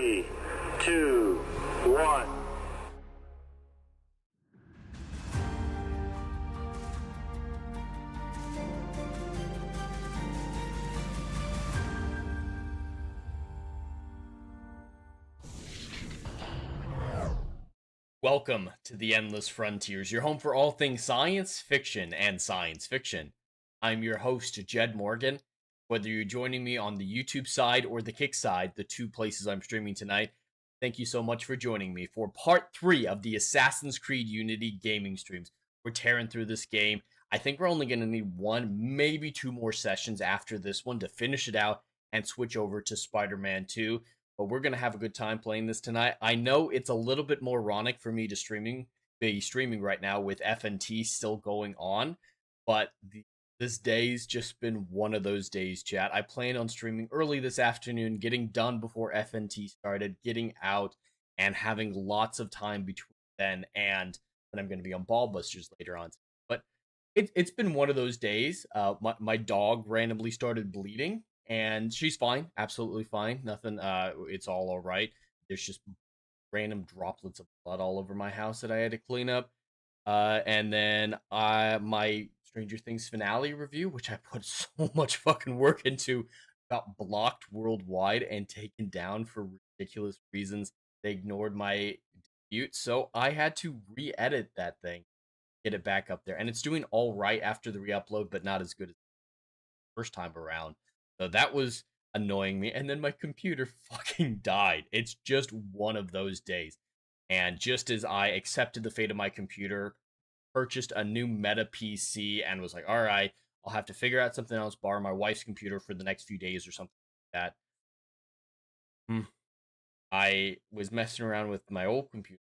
3, 2, 1. Welcome to the Endless Frontiers, your home for all things science fiction and science fiction. I'm your host, Jed Morgan. Whether you're joining me on the YouTube side or the Kick side, the two places I'm streaming tonight, thank you so much for joining me for part 3 of the Assassin's Creed Unity gaming streams. We're tearing through this game. I think we're only going to need 1, maybe 2 more sessions after this one to finish it out and switch over to Spider-Man 2. But we're gonna have a good time playing this tonight. I know it's a little bit more moronic for me to be streaming right now with FNT still going on, but this day's just been one of those days, chat. I plan on streaming early this afternoon, getting done before FNT started, getting out, and having lots of time between then and when I'm going to be on Ballbusters later on. But it's been one of those days. My dog randomly started bleeding. And she's fine, absolutely fine. Nothing, it's all right. There's just random droplets of blood all over my house that I had to clean up. And then my Stranger Things finale review, which I put so much fucking work into, got blocked worldwide and taken down for ridiculous reasons. They ignored my debut, so I had to re-edit that thing, get it back up there. And it's doing all right after the re-upload, but not as good as the first time around. So that was annoying me. And then my computer fucking died. It's just one of those days. And just as I accepted the fate of my computer, purchased a new Meta PC, and was like, all right, I'll have to figure out something else, borrow my wife's computer for the next few days or something like that. I was messing around with my old computer,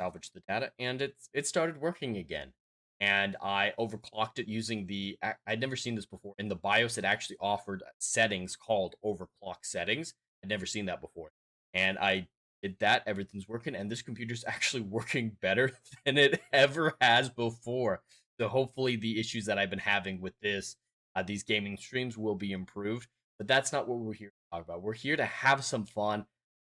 salvaged the data, and it started working again. And I overclocked it using I'd never seen this before. In the BIOS, it actually offered settings called overclock settings. I'd never seen that before. And I did that, everything's working, and this computer's actually working better than it ever has before. So hopefully the issues that I've been having with these gaming streams will be improved. But that's not what we're here to talk about. We're here to have some fun,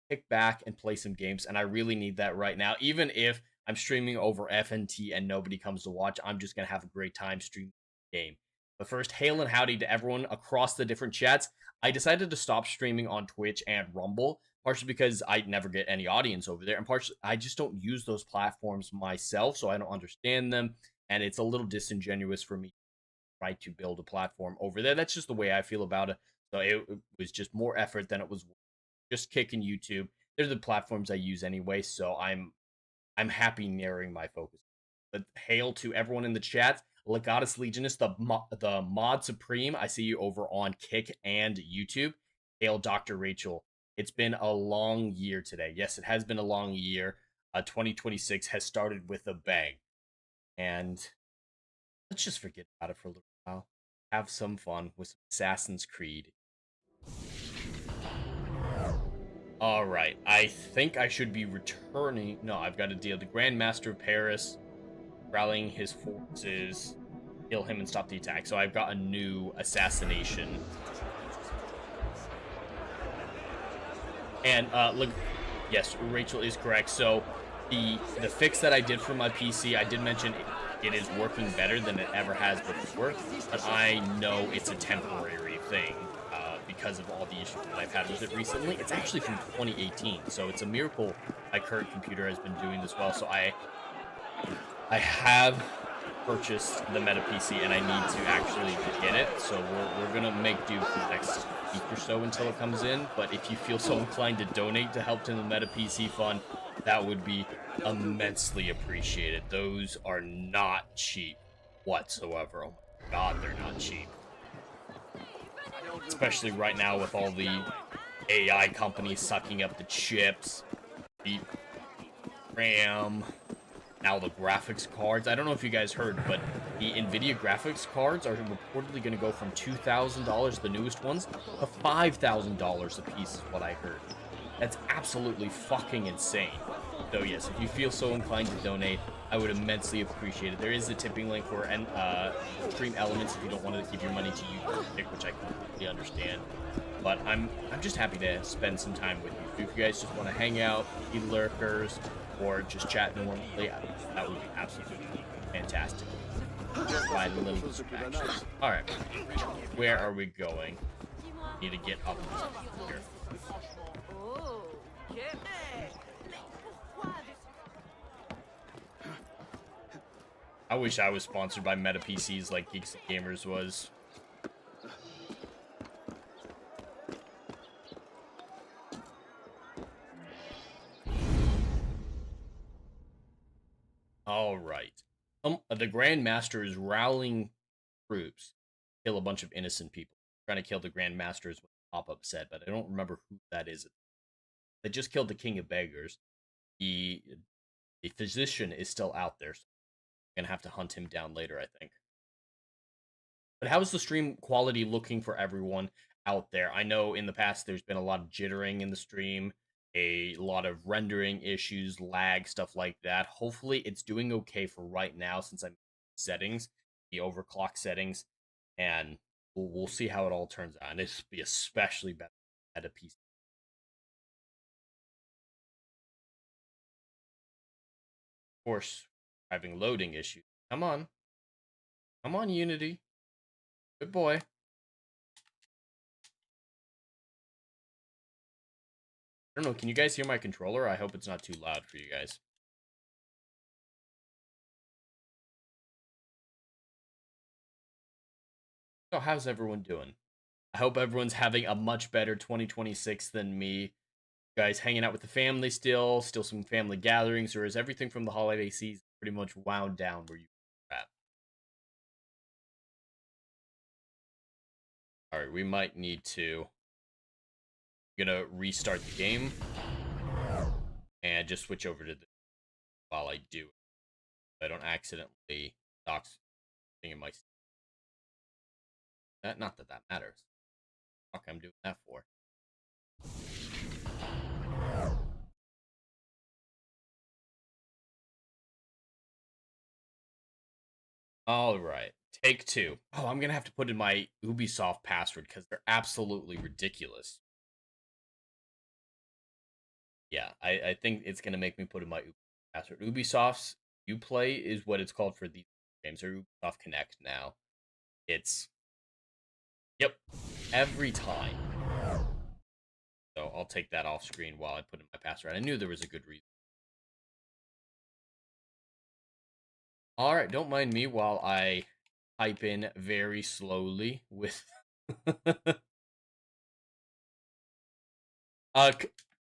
kick back, and play some games, and I really need that right now. Even if I'm streaming over FNT and nobody comes to watch, I'm just going to have a great time streaming the game. But first, hail and howdy to everyone across the different chats. I decided to stop streaming on Twitch and Rumble, partially because I never get any audience over there, and partially I just don't use those platforms myself, so I don't understand them, and it's a little disingenuous for me to try to build a platform over there. That's just the way I feel about it. So it was just more effort than it was just kicking YouTube. They're the platforms I use anyway, so I'm happy narrowing my focus. But hail to everyone in the chat. Legatus Legionist, the Mod Supreme. I see you over on Kick and YouTube. Hail Dr. Rachel. It's been a long year today. Yes, it has been a long year. 2026 has started with a bang. And let's just forget about it for a little while. Have some fun with some Assassin's Creed. Alright, I think I should be returning. No, I've got to deal with the Grand Master of Paris, rallying his forces, kill him and stop the attack. So I've got a new assassination. And look, yes, Rachel is correct. So the fix that I did for my PC, I did mention it is working better than it ever has before, but I know it's a temporary thing. Because of all the issues that I've had with it recently. It's actually from 2018, so it's a miracle my current computer has been doing this well. So I have purchased the Meta PC, and I need to actually get it. So we're gonna make do for the next week or so until it comes in. But if you feel so inclined to donate to help to the Meta PC fund, that would be immensely appreciated. Those are not cheap whatsoever. Oh my god, they're not cheap. Especially right now with all the AI companies sucking up the chips, the RAM, now the graphics cards. I don't know if you guys heard, but the NVIDIA graphics cards are reportedly going to go from $2,000, the newest ones, to $5,000 a piece is what I heard. That's absolutely fucking insane. So yes, if you feel so inclined to donate, I would immensely appreciate it. There is a tipping link for stream elements if you don't want to give your money to YouTube, which I completely understand. But I'm just happy to spend some time with you. If you guys just want to hang out, be lurkers, or just chat normally, that would be absolutely fantastic. Provide a little distractions. All right, where are we going? Need to get up here. I wish I was sponsored by Meta PCs like Geeks and Gamers was. All right. The Grand Master is rallying troops, kill a bunch of innocent people. Trying to kill the Grand Master is what the pop-up said, but I don't remember who that is. They just killed the King of Beggars. The physician is still out there, so I'm gonna have to hunt him down later, I think. But how is the stream quality looking for everyone out there? I know in the past there's been a lot of jittering in the stream, a lot of rendering issues, lag, stuff like that. Hopefully it's doing okay for right now since I'm settings, the overclock settings, and we'll see how it all turns out. And it'll be especially better at a PC. Of course, having loading issues. Come on. Come on, Unity. Good boy. I don't know, can you guys hear my controller? I hope it's not too loud for you guys. So how's everyone doing? I hope everyone's having a much better 2026 than me. You guys hanging out with the family still some family gatherings, or is everything from the holiday season pretty much wound down where you at? Alright, we might need to... I'm gonna restart the game and just switch over to the while I do. So I don't accidentally dox in my... Not that that matters. Fuck, I'm doing that for. All right, take two. Oh, I'm gonna have to put in my Ubisoft password because they're absolutely ridiculous. Yeah, I think it's gonna make me put in my Ubisoft password. Ubisoft's Uplay is what it's called for these games, or Ubisoft Connect now. It's yep, every time. So I'll take that off screen while I put in my password. I knew there was a good reason. All right, don't mind me while I type in very slowly with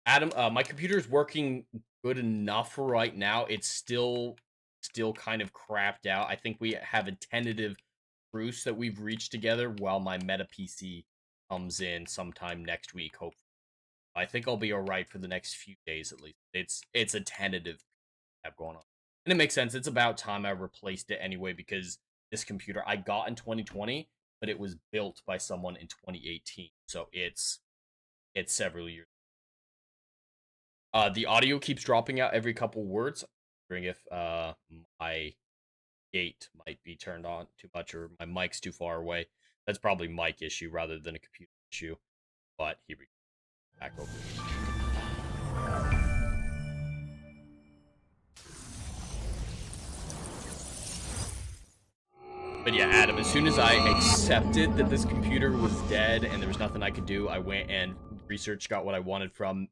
Adam, my computer is working good enough right now. It's still kind of crapped out. I think we have a tentative truce that we've reached together while my Meta PC comes in sometime next week, hopefully. I think I'll be all right for the next few days at least. It's a tentative have going on. And it makes sense. It's about time I replaced it anyway, because this computer I got in 2020, but it was built by someone in 2018. So it's several years. The audio keeps dropping out every couple words. I'm wondering if my gate might be turned on too much or my mic's too far away. That's probably mic issue rather than a computer issue. But here we go. Back over. But yeah, Adam, as soon as I accepted that this computer was dead and there was nothing I could do, I went and researched, got what I wanted from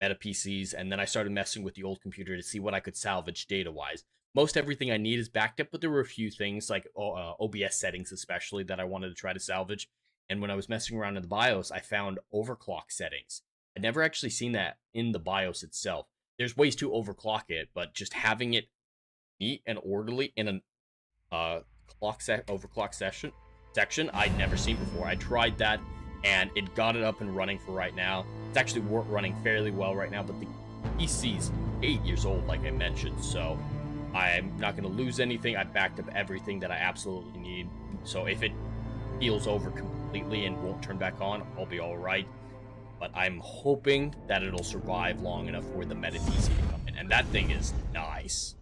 Meta PCs, and then I started messing with the old computer to see what I could salvage data-wise. Most everything I need is backed up, but there were a few things, like OBS settings especially, that I wanted to try to salvage. And when I was messing around in the BIOS, I found overclock settings. I'd never actually seen that in the BIOS itself. There's ways to overclock it, but just having it neat and orderly in an overclock section I'd never seen before. I tried that and it got it up and running for right now. It's actually running fairly well right now, but the PC's 8 years old, like I mentioned, so I'm not going to lose anything. I backed up everything that I absolutely need, so if it heals over completely and won't turn back on, I'll be all right. But I'm hoping that it'll survive long enough for the Meta PC to come in. And that thing is nice.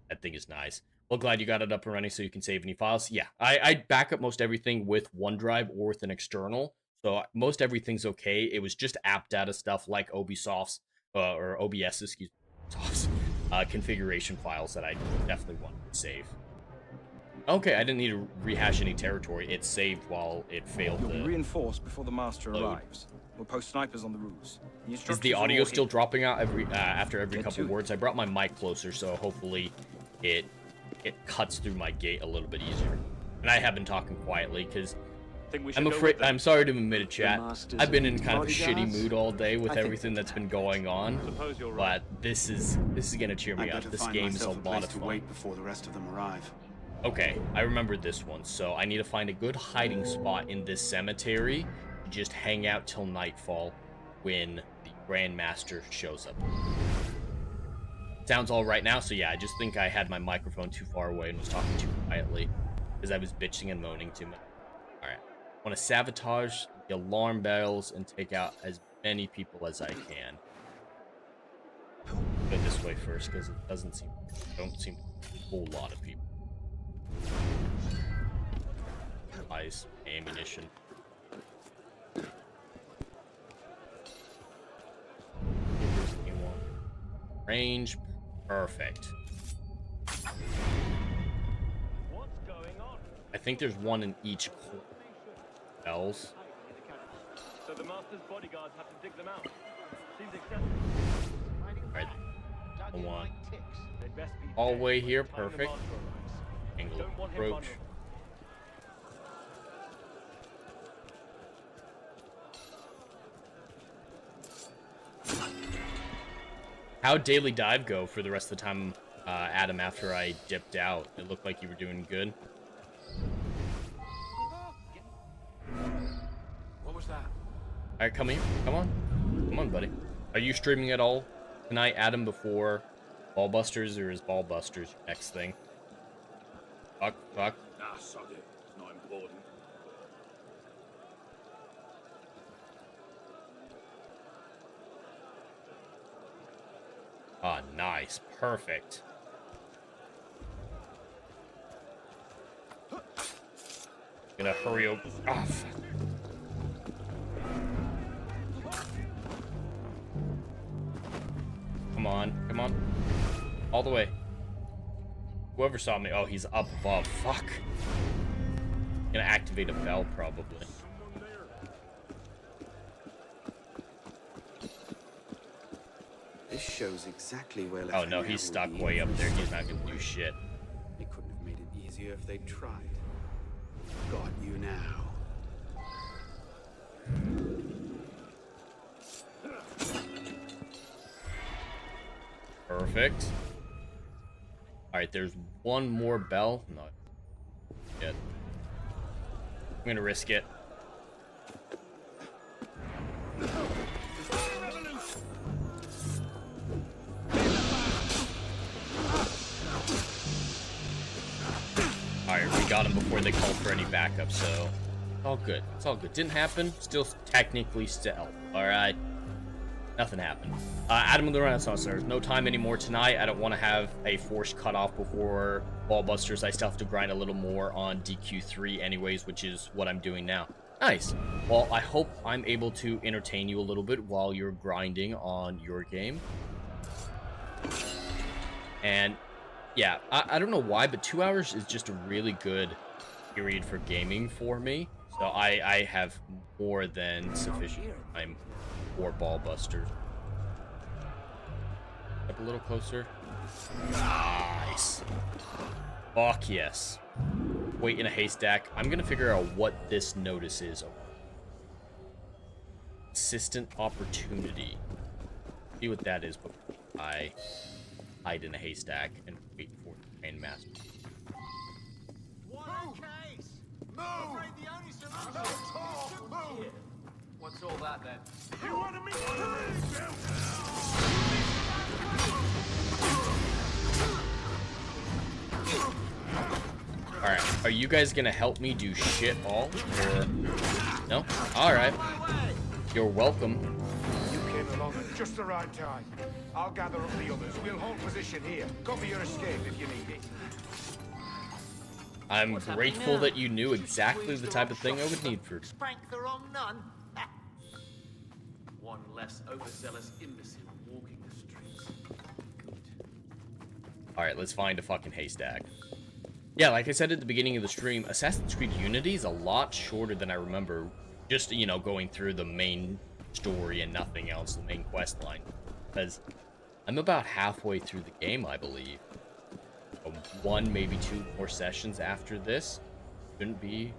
That thing is nice. Well, glad you got it up and running so you can save any files. Yeah, I back up most everything with OneDrive or with an external. So most everything's okay. It was just app data stuff like Ubisoft's, or OBS, excuse me, Ubisoft's, configuration files that I definitely wanted to save. Okay, I didn't need to rehash any territory. It saved while it failed. You'll be reinforced before the master arrives. We'll post snipers on the roofs. Is the audio still dropping out after every couple words? I brought my mic closer, so hopefully it cuts through my gate a little bit easier. And I have been talking quietly because I'm sorry to admit it, chat. I've been in kind of a shitty mood all day with everything that's been going on. But this is gonna cheer me up. This game is a lot of fun. Wait before the rest of them arrive. Okay, I remember this one, so I need to find a good hiding spot in this cemetery. Just hang out till nightfall when the Grandmaster shows up. Sounds all right now, so yeah, I just think I had my microphone too far away and was talking too quietly because I was bitching and moaning too much. Alright, I want to sabotage the alarm bells and take out as many people as I can. Go this way first because it don't seem a whole lot of people. Nice ammunition. Range, perfect. What's going on? I think there's one in each bells. So the master's bodyguards have to dig them out. Seems excessive. Alright, one. They'd best be All the way dead here, by the time the perfect. master arrives. Angle Don't want him approach. vulnerable. How'd Daily Dive go for the rest of the time, Adam, after I dipped out? It looked like you were doing good. What was that? Alright, come here. Come on. Come on, buddy. Are you streaming at all tonight, Adam, before Ballbusters, or is Ballbusters your next thing? Fuck. Nah, sod it. It's not important. Ah, nice. Perfect. Gonna hurry up. Ah, fuck. Come on. All the way. Whoever saw me. Oh, he's up above. Fuck. Gonna activate a bell, probably. This shows exactly where. Oh no, he's stuck way up there. He's not gonna do shit. They couldn't have made it easier if they'd tried. Got you now. Perfect. Alright, there's one more bell. Not yet. I'm gonna risk it. Alright, we got him before they called for any backup, so all good. It's all good. Didn't happen. Still technically stealth. Alright. Nothing happened. Adam of the Renaissance, there's no time anymore tonight. I don't want to have a forced cutoff before Ballbusters. I still have to grind a little more on DQ3 anyways, which is what I'm doing now. Nice. Well, I hope I'm able to entertain you a little bit while you're grinding on your game. And yeah, I don't know why, but 2 hours is just a really good period for gaming for me. So I have more than sufficient time for Ballbusters. Up a little closer. Nice. Fuck yes. Wait in a haystack. I'm gonna figure out what this notice is. Assistant opportunity. See what that is before I hide in a haystack and wait for the Grandmaster. What's all that then? Alright, are you guys gonna help me do shit all? Or no? Alright. You're welcome. You came along at just the right time. I'll gather up the others. We'll hold position here. Cover your escape if you need it. I'm grateful that you knew exactly the type of thing I would need for. Spank the wrong nun. One less overzealous imbecile walking the streets. Good. Alright, let's find a fucking haystack. Yeah, like I said at the beginning of the stream, Assassin's Creed Unity is a lot shorter than I remember. Just, you know, going through the main story and nothing else, the main quest line. Because I'm about halfway through the game, I believe. One, maybe two more sessions after this shouldn't be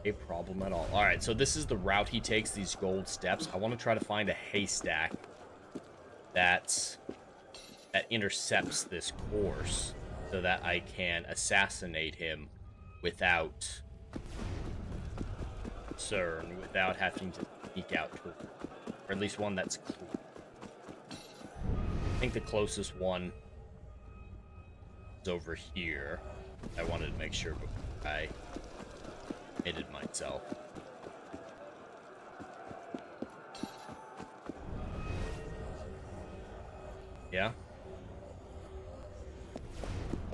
a problem at all. Alright, so this is the route he takes, these gold steps. I want to try to find a haystack that intercepts this course so that I can assassinate him without concern, without having to sneak out to, or at least one that's clear. I think the closest one is over here. I wanted to make sure before I committed myself. Yeah?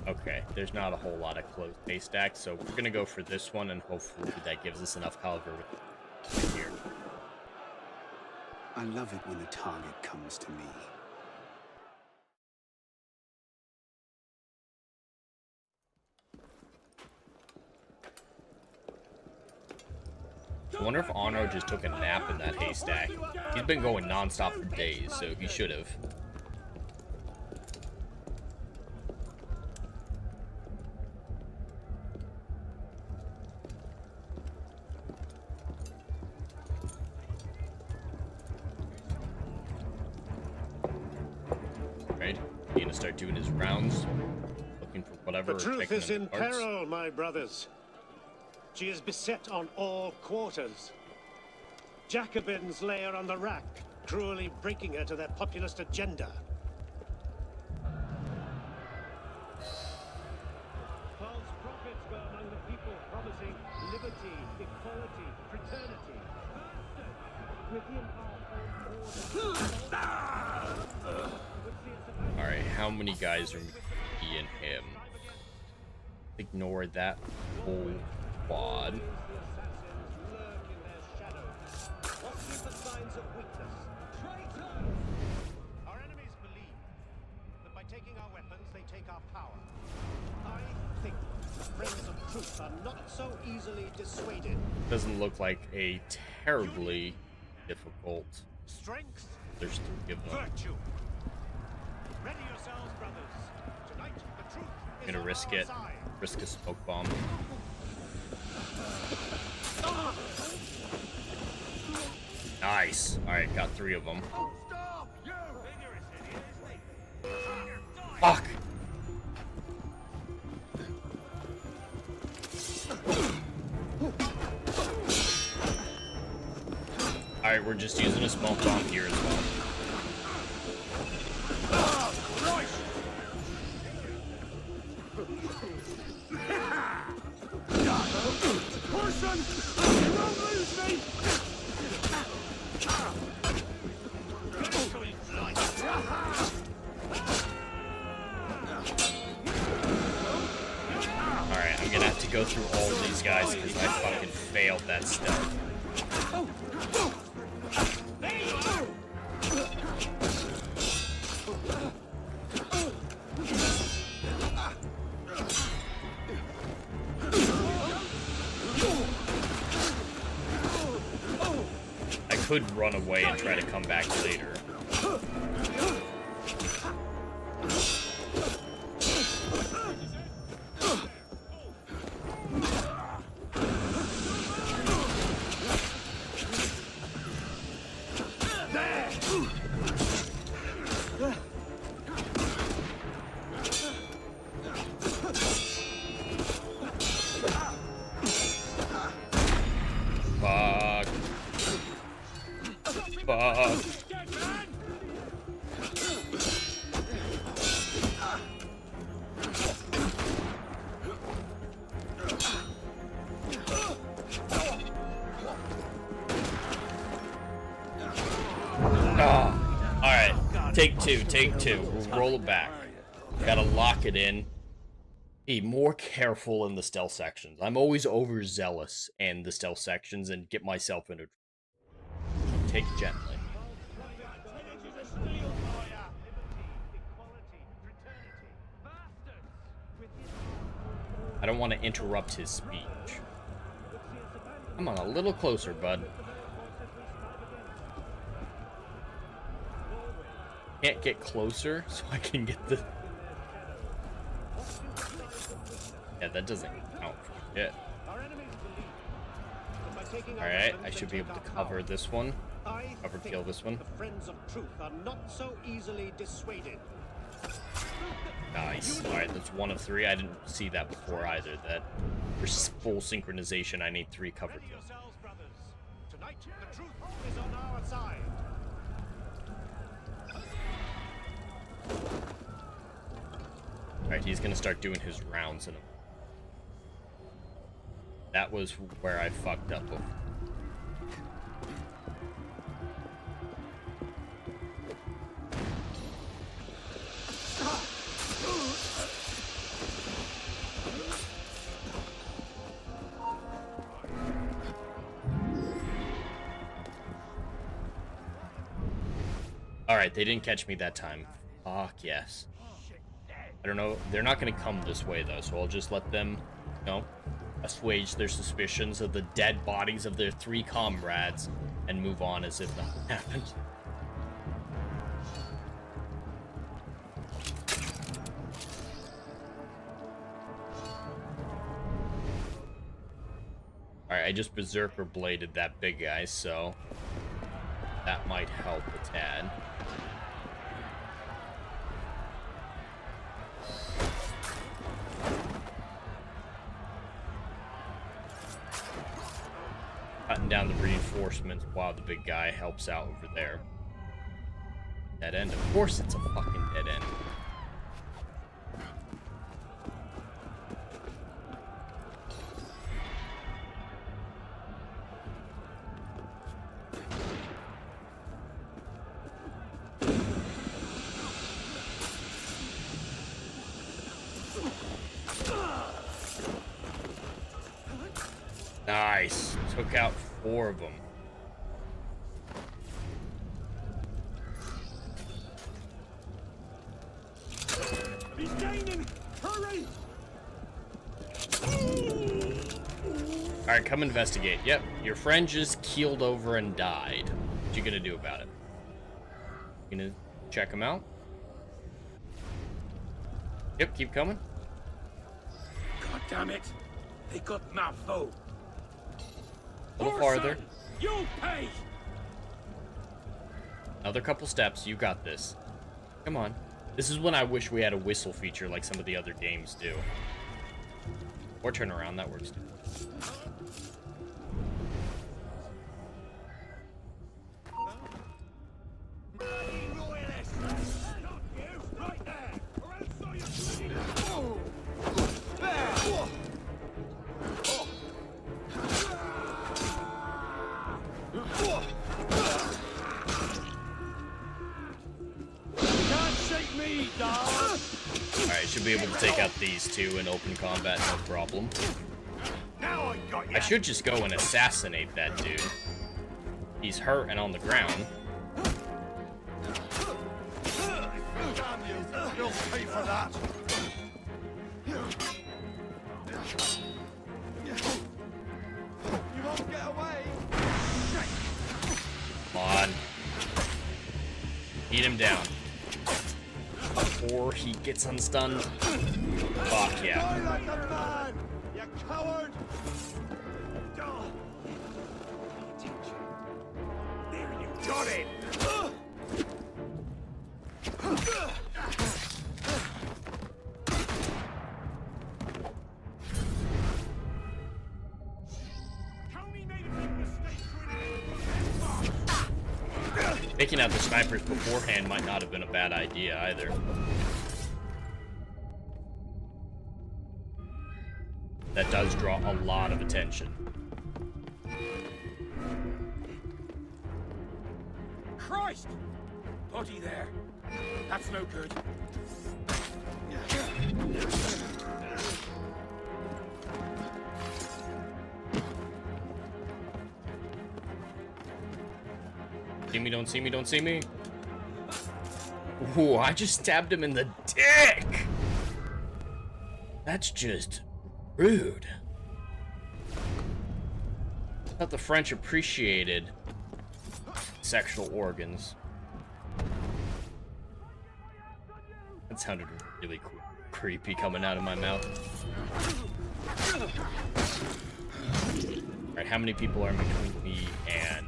Okay, there's not a whole lot of closed haystacks, so we're gonna go for this one, and hopefully that gives us enough cover with here. I love it when a target comes to me. I wonder if Arno just took a nap in that haystack. He's been going non-stop for days, so he should have. Right? He's gonna start doing his rounds, looking for whatever. The truth checking is on the in parts. peril, my brothers. She is beset on all quarters. Jacobins lay her on the rack, cruelly breaking her to their populist agenda. False prophets go among the people promising liberty, equality, fraternity. Alright, how many guys are me and him? Ignore that whole quad. Our enemies believe that by taking our weapons, they take our power. I think friends of truth are not so easily dissuaded. Doesn't look like a terribly difficult. Strength, There's three of them. virtue. Ready yourselves, brothers. Tonight, the truth I'm is gonna on risk our it. side. Risk a smoke bomb. Nice. Alright, got three of them. Stop! You! Fuck! Alright, we're just using a smoke bomb here as well. Alright, I'm gonna have to go through all of these guys because I fucking failed that stealth. I could run away and try to come back later. Fuck. Fuck. Oh, alright. Take two, take two. We'll roll it back. Gotta lock it in. Be more careful in the stealth sections. I'm always overzealous in the stealth sections and get myself into... Take it gently. I don't want to interrupt his speech. Come on, a little closer, bud. Can't get closer so I can get the... Yeah, that doesn't count for shit. Alright, I should be able to cover this one. Cover kill this one. The friends of truth are not so easily dissuaded. Nice. Alright, that's one of three. I didn't see that before either. That for full synchronization, I need 3 cover kills. Tonight, the truth is on our side. Alright, he's gonna start doing his rounds in a... That was where I fucked up. Alright, they didn't catch me that time. Fuck yes. I don't know. They're not going to come this way, though, so I'll just let them, you know, assuage their suspicions of the dead bodies of their 3 comrades and move on as if nothing happened. Alright, I just berserker bladed that big guy, so that might help a tad. Cutting down the reinforcements while the big guy helps out over there. Dead end. Of course it's a fucking dead end. Nice. Took out 4 of them. He's gaining! Hurry! Alright, come investigate. Yep, your friend just keeled over and died. What you gonna do about it? You gonna check him out? Yep, keep coming. God damn it! They got my foe. A little farther. You'll pay! Another couple steps. You got this. Come on. This is when I wish we had a whistle feature like some of the other games do. Or turn around. That works too. Alright, should be able to take out these 2 in open combat, no problem. I should just go and assassinate that dude. He's hurt and on the ground. You'll pay for that. You won't get away. Come on. Beat him down. Before he gets unstunned. Fuck yeah. Die like a man, you coward. There you got it. Taking out the snipers beforehand might not have been a bad idea either. That does draw a lot of attention. Christ! Body there. That's no good. See me, don't see me, don't see me. Ooh, I just stabbed him in the dick. That's just rude. I thought the French appreciated sexual organs. That sounded really creepy coming out of my mouth. Alright, how many people are in between me and...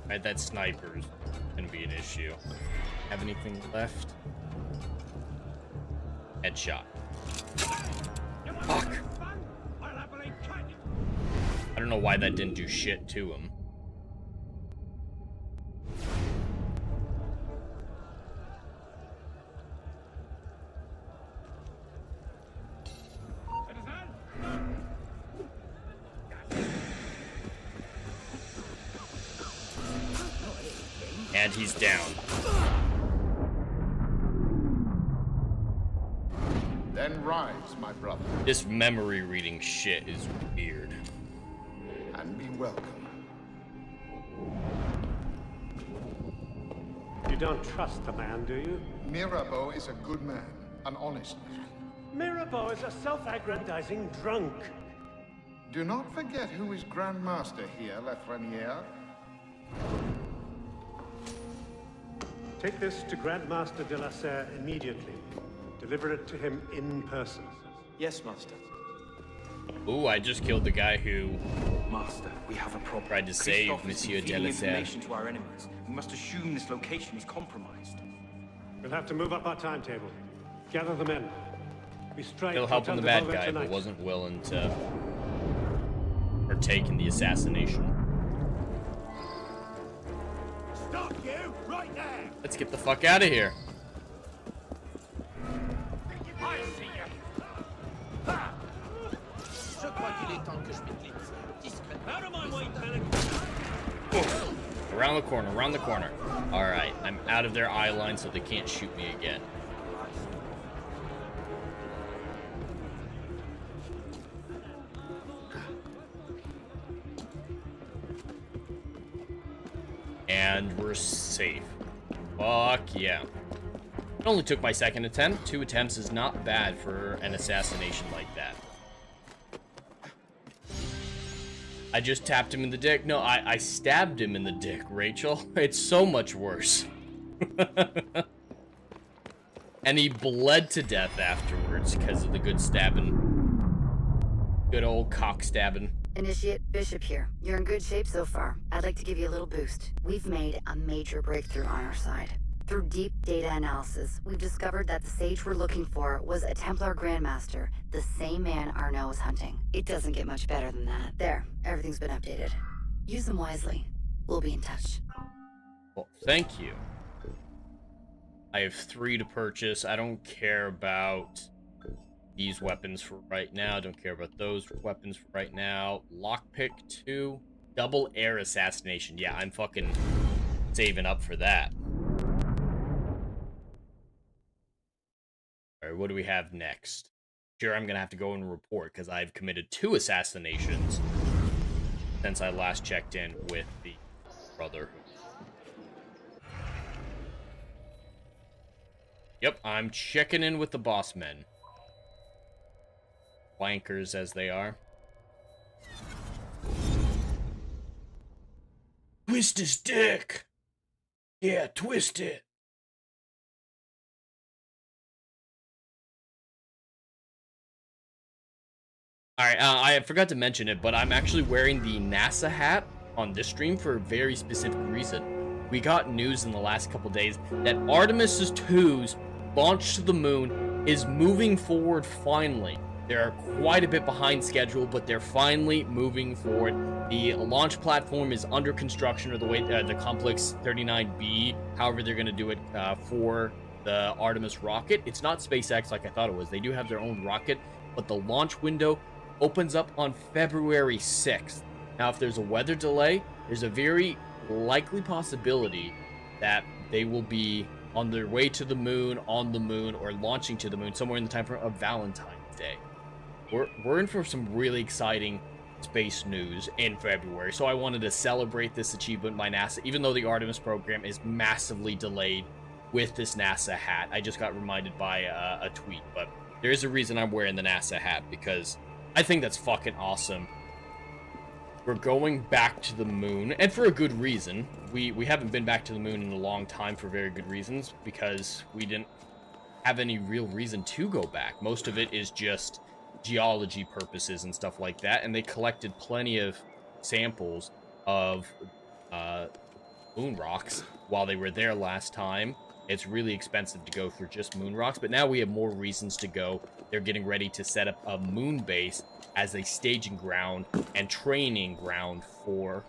Alright, that sniper's gonna be an issue. Have anything left? Headshot. Fuck! I don't know why that didn't do shit to him. And he's down. Then rise, my brother. This memory reading shit is weird. And be welcome. You don't trust the man, do you? Mirabeau is a good man, an honest man. Mirabeau is a self-aggrandizing drunk. Do not forget who is Grand Master here, Lafreniere. Take this to Grand Master de la Serre immediately. Deliver it to him in person. Yes, Master. Ooh, I just killed the guy who Master, we have a problem. tried to save Christophe is Monsieur de feeding la Serre. information to our enemies. We must assume this location is compromised. We'll have to move up our timetable. Gather the men. We strike. Still helping the bad guy, but wasn't willing to partake in the assassination. Stop you right there! Let's get the fuck out of here. I see you. Ha! Out of my way, panic! Around the corner, around the corner. Alright, I'm out of their eye line so they can't shoot me again. And we're safe. Fuck yeah. It only took my second attempt. 2 attempts is not bad for an assassination like that. I just tapped him in the dick. No, I stabbed him in the dick, Rachel. It's so much worse. And he bled to death afterwards because of the good stabbing. Good old cock stabbing. Initiate Bishop here. You're in good shape so far. I'd like to give you a little boost. We've made a major breakthrough on our side. Through deep data analysis, we've discovered that the sage we're looking for was a Templar Grandmaster, the same man Arnaud was hunting. It doesn't get much better than that. There, everything's been updated. Use them wisely. We'll be in touch. Well, thank you. I have 3 to purchase. I don't care about these weapons for right now. Don't care about those weapons for right now. Lockpick 2. Double air assassination. Yeah, I'm fucking saving up for that. Alright, what do we have next? Sure, I'm gonna have to go and report because I've committed 2 assassinations since I last checked in with the Brotherhood. Yep, I'm checking in with the boss men. Wankers as they are. Twist his dick! Yeah, twist it! Alright, I forgot to mention it, but I'm actually wearing the NASA hat on this stream for a very specific reason. We got news in the last couple days that Artemis 2's launch to the moon is moving forward finally. They're quite a bit behind schedule, but they're finally moving forward. The launch platform is under construction, or the way the Complex 39B, however they're going to do it for the Artemis rocket. It's not SpaceX like I thought it was. They do have their own rocket, but the launch window opens up on February 6th. Now, if there's a weather delay, there's a very likely possibility that they will be on their way to the moon, on the moon, or launching to the moon somewhere in the time frame of Valentine's Day. We're in for some really exciting space news in February, so I wanted to celebrate this achievement by NASA, even though the Artemis program is massively delayed with this NASA hat. I just got reminded by a tweet, but there is a reason I'm wearing the NASA hat, because I think that's fucking awesome. We're going back to the moon, and for a good reason. We haven't been back to the moon in a long time for very good reasons, because we didn't have any real reason to go back. Most of it is just geology purposes and stuff like that, and they collected plenty of samples of moon rocks while they were there last time. It's really expensive to go for just moon rocks, but now we have more reasons to go. They're getting ready to set up a moon base as a staging ground and training ground for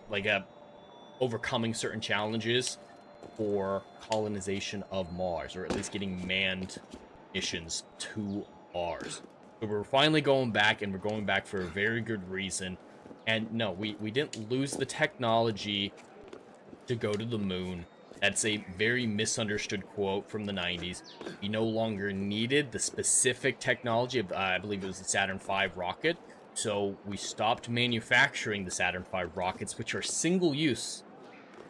overcoming certain challenges for colonization of Mars, or at least getting manned missions to Mars. So we're finally going back, and we're going back for a very good reason. And no, we didn't lose the technology to go to the moon. That's a very misunderstood quote from the 90s. We no longer needed the specific technology of, I believe it was the Saturn V rocket. So we stopped manufacturing the Saturn V rockets, which are single use,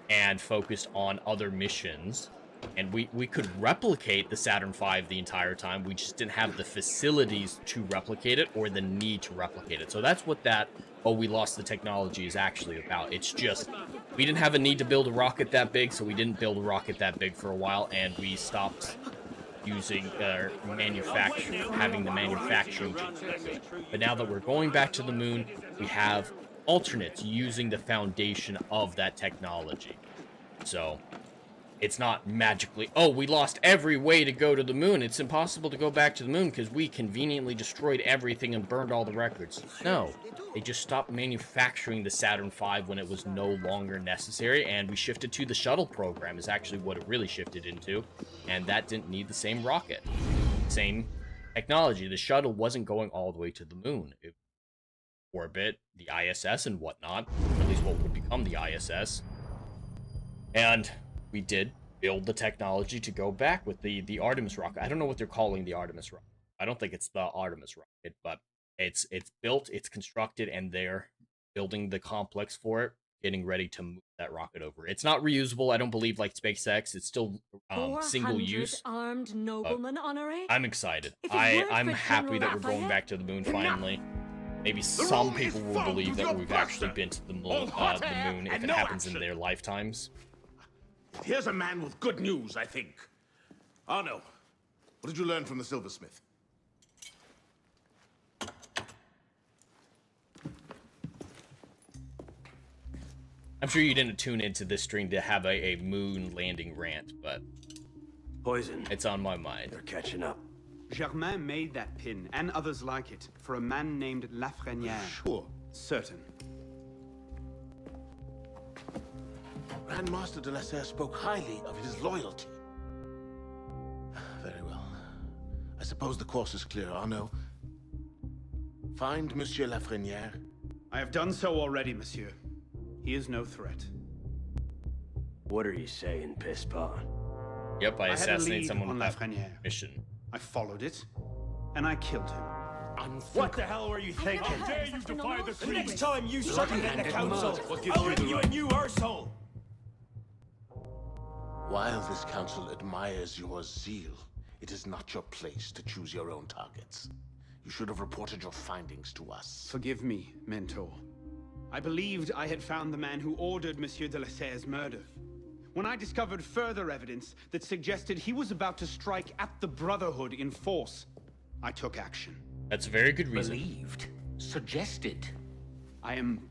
and focused on other missions. And we could replicate the Saturn V the entire time. We just didn't have the facilities to replicate it, or the need to replicate it. So that's what that, oh, we lost the technology is actually about. It's just, we didn't have a need to build a rocket that big, so we didn't build a rocket that big for a while, and we stopped using having the manufacturing. But now that we're going back to the moon, we have alternates using the foundation of that technology. So it's not magically, oh, we lost every way to go to the moon. It's impossible to go back to the moon because we conveniently destroyed everything and burned all the records. No, they just stopped manufacturing the Saturn V when it was no longer necessary, and we shifted to the shuttle program is actually what it really shifted into, and that didn't need the same rocket, same technology. The shuttle wasn't going all the way to the moon. It orbit the ISS and whatnot, at least what would become the ISS, and we did build the technology to go back with the Artemis rocket. I don't know what they're calling the Artemis rocket. I don't think it's the Artemis rocket, but it's built, it's constructed, and they're building the complex for it, getting ready to move that rocket over. It's not reusable, I don't believe, like SpaceX. It's still single use. Armed noblemen, Honoré? I'm excited. I'm happy that we're going back to the moon finally. Maybe some people will believe that we've actually been to the moon if it happens in their lifetimes. Here's a man with good news, I think. Arno, what did you learn from the silversmith? I'm sure you didn't tune into this stream to have a moon landing rant, but poison. It's on my mind. They're catching up. Germain made that pin, and others like it, for a man named Lafreniere. Sure. Certain. Grandmaster de la S.U.A.C spoke highly of his loyalty. Very well. I suppose the course is clear, Arno. Find Monsieur Lafreniere. I have done so already, monsieur. He is no threat. What are you saying, Pisspot? Yep, I assassinated someone on with that Lafreniere. mission. I followed it, and I killed him. What the hell were you thinking? How dare you defy the creed? Next time you circumvent the council, What gives I'll you ring the you a right? new arsehole! While this council admires your zeal, it is not your place to choose your own targets. You should have reported your findings to us. Forgive me, Mentor. I believed I had found the man who ordered Monsieur de la S.U.A.'s murder. When I discovered further evidence that suggested he was about to strike at the Brotherhood in force, I took action. That's a very good reason. Believed. Suggested. I am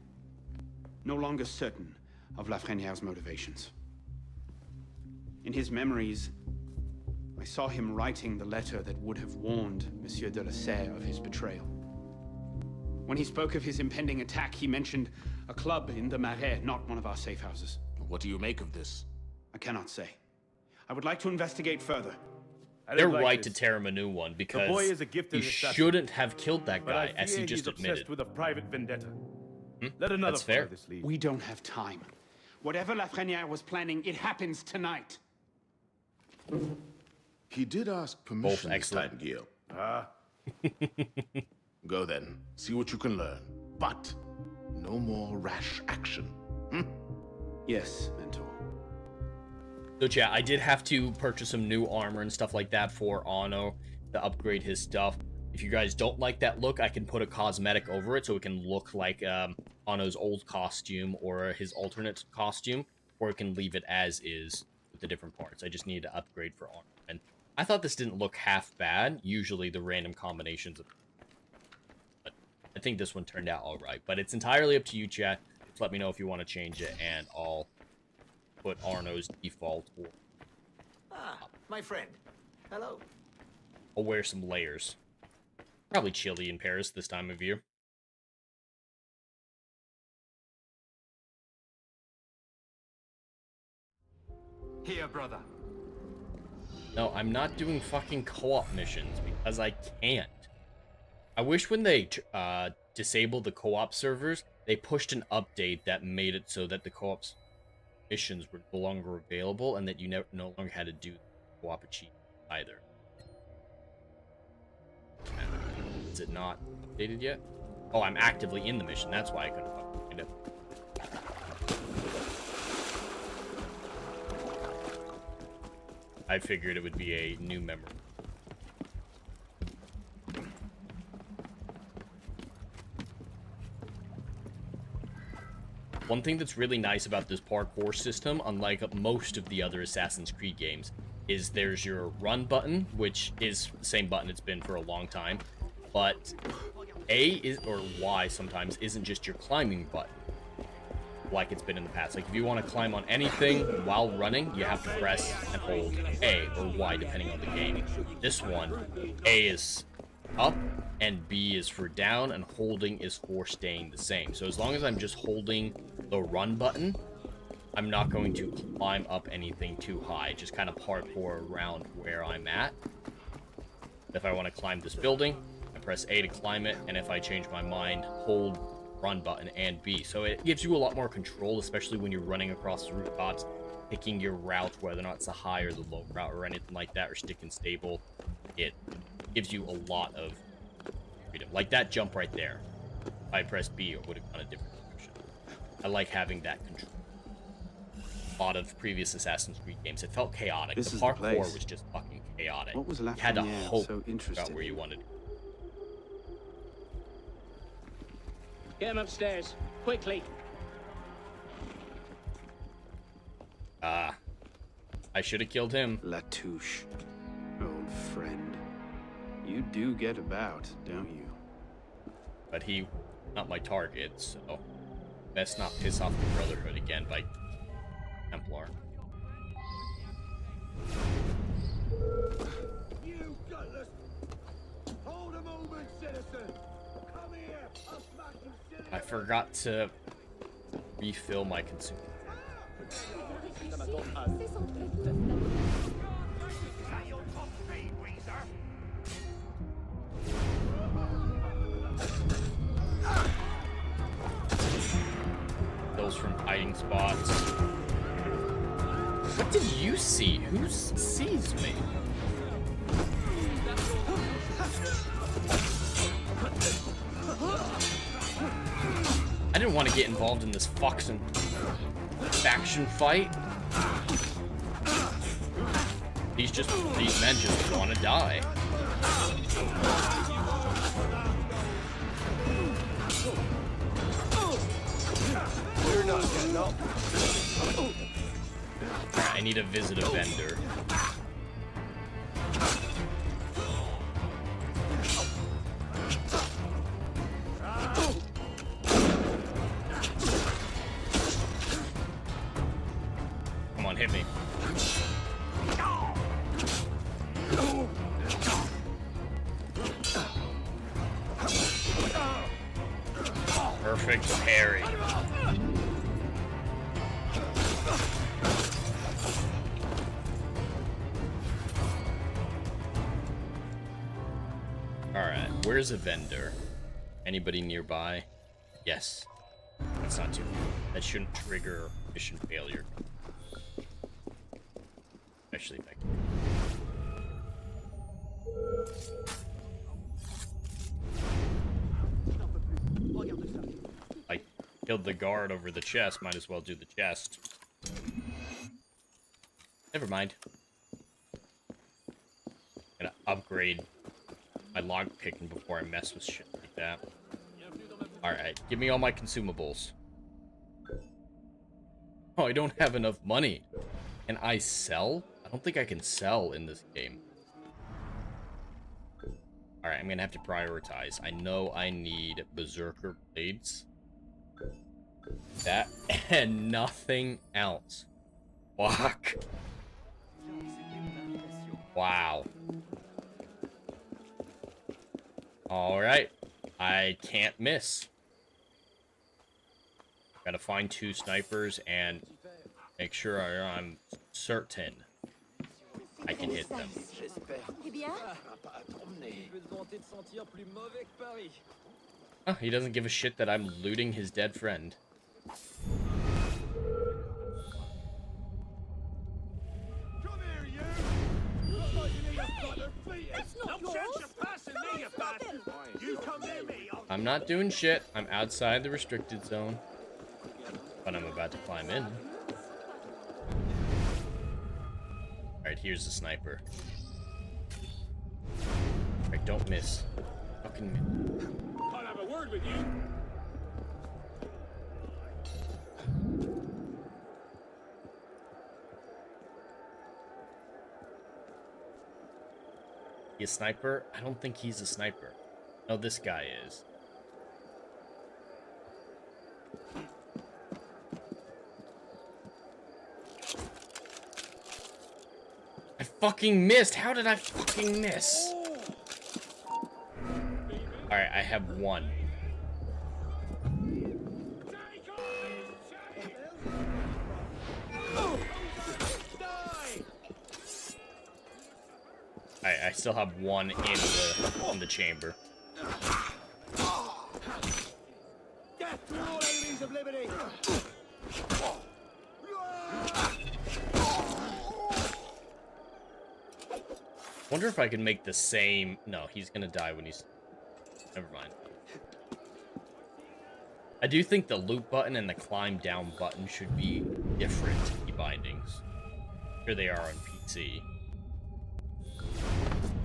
no longer certain of Lafreniere's motivations. In his memories, I saw him writing the letter that would have warned Monsieur de la S.U.A.C of his betrayal. When he spoke of his impending attack, he mentioned a club in the Marais, not one of our safe houses. What do you make of this? I cannot say. I would like to investigate further. They're right to tear him a new one because boy is a gifted he assassin, shouldn't have killed that but guy, I as he fear just he's admitted. obsessed with a private vendetta. Let another That's fair. follow this lead. We don't have time. Whatever Lafreniere was planning, it happens tonight. He did ask permission this excellent. time, Gil. Go then. See what you can learn. But no more rash action. Yes, Mentor. So chat, I did have to purchase some new armor and stuff like that for Anno to upgrade his stuff. If you guys don't like that look, I can put a cosmetic over it so it can look like Anno's old costume or his alternate costume, or it can leave it as is with the different parts. I just need to upgrade for armor. And I thought this didn't look half bad. Usually the random combinations of... But I think this one turned out alright. But it's entirely up to you, chat. Just let me know if you want to change it, and I'll put Arno's default. Or my friend. Hello. I'll wear some layers. Probably chilly in Paris this time of year. Here, brother. No, I'm not doing fucking co-op missions because I can't. I wish when they disabled the co-op servers, they pushed an update that made it so that the co-op missions were no longer available and that you no longer had to do co-op achievement either. Is it not updated yet? Oh, I'm actively in the mission. That's why I couldn't find it. I figured it would be a new memory. One thing that's really nice about this parkour system, unlike most of the other Assassin's Creed games, is there's your run button, which is the same button it's been for a long time, but A is, or Y sometimes, isn't just your climbing button like it's been in the past. Like if you want to climb on anything while running, you have to press and hold A or Y depending on the game. This one, A is up and B is for down and holding is for staying the same. So as long as I'm just holding the run button, I'm not going to climb up anything too high. Just kind of parkour around where I'm at. If I want to climb this building, I press A to climb it, and if I change my mind, hold run button and B. So it gives you a lot more control, especially when you're running across the rooftops, picking your route, whether or not it's a high or the low route or anything like that, or sticking stable. It gives you a lot of freedom. Like that jump right there. If I press B, it would have gone a different direction. I like having that control. A lot of previous Assassin's Creed games, it felt chaotic. This the is the parkour place. was just fucking chaotic. What was You had to Lafreniere hope so interested about where you wanted. Get him upstairs, quickly. I should have killed him. Latouche, old friend. You do get about, don't you? But he, not my target, so best not piss off the Brotherhood again by Templar. You gutless! Hold a moment, citizen! Come here! I'll smack you silly! I forgot to refill my consumer. Is that your top speed, Weezer? Those from hiding spots. What did you see? Who sees me? I didn't want to get involved in this faction fight. These men just want to die. You're not getting up. I need to visit a vendor. Come on, hit me. Perfect parry. Alright, where's a vendor? Anybody nearby? Yes. That's not too bad. That shouldn't trigger mission failure. Especially if I can. I killed the guard over the chest, might as well do the chest. Never mind. Gonna upgrade my log picking before I mess with shit like that. Alright, give me all my consumables. Oh, I don't have enough money. Can I sell? I don't think I can sell in this game. Alright, I'm gonna have to prioritize. I know I need berserker blades. That and nothing else. Fuck. Wow. Alright. I can't miss. Gotta find 2 snipers and make sure I'm certain I can hit them. Oh, he doesn't give a shit that I'm looting his dead friend. Come here, you! Look like you need a butter beating. That's not No yours. chance of passing me, you bastard! You come near me, I'll... I'm not doing shit. I'm outside the restricted zone. But I'm about to climb in. Alright, here's the sniper. Alright, don't miss. Fucking miss. I'll have a word with you. He a sniper? I don't think he's a sniper. No, this guy is. I fucking missed! How did I fucking miss? Alright, I have 1. I still have 1 in the chamber. Death to all enemies of liberty! Wonder if I can make the same... No, he's gonna die when he's... Never mind. I do think the loot button and the climb down button should be different key bindings. Here they are on PC.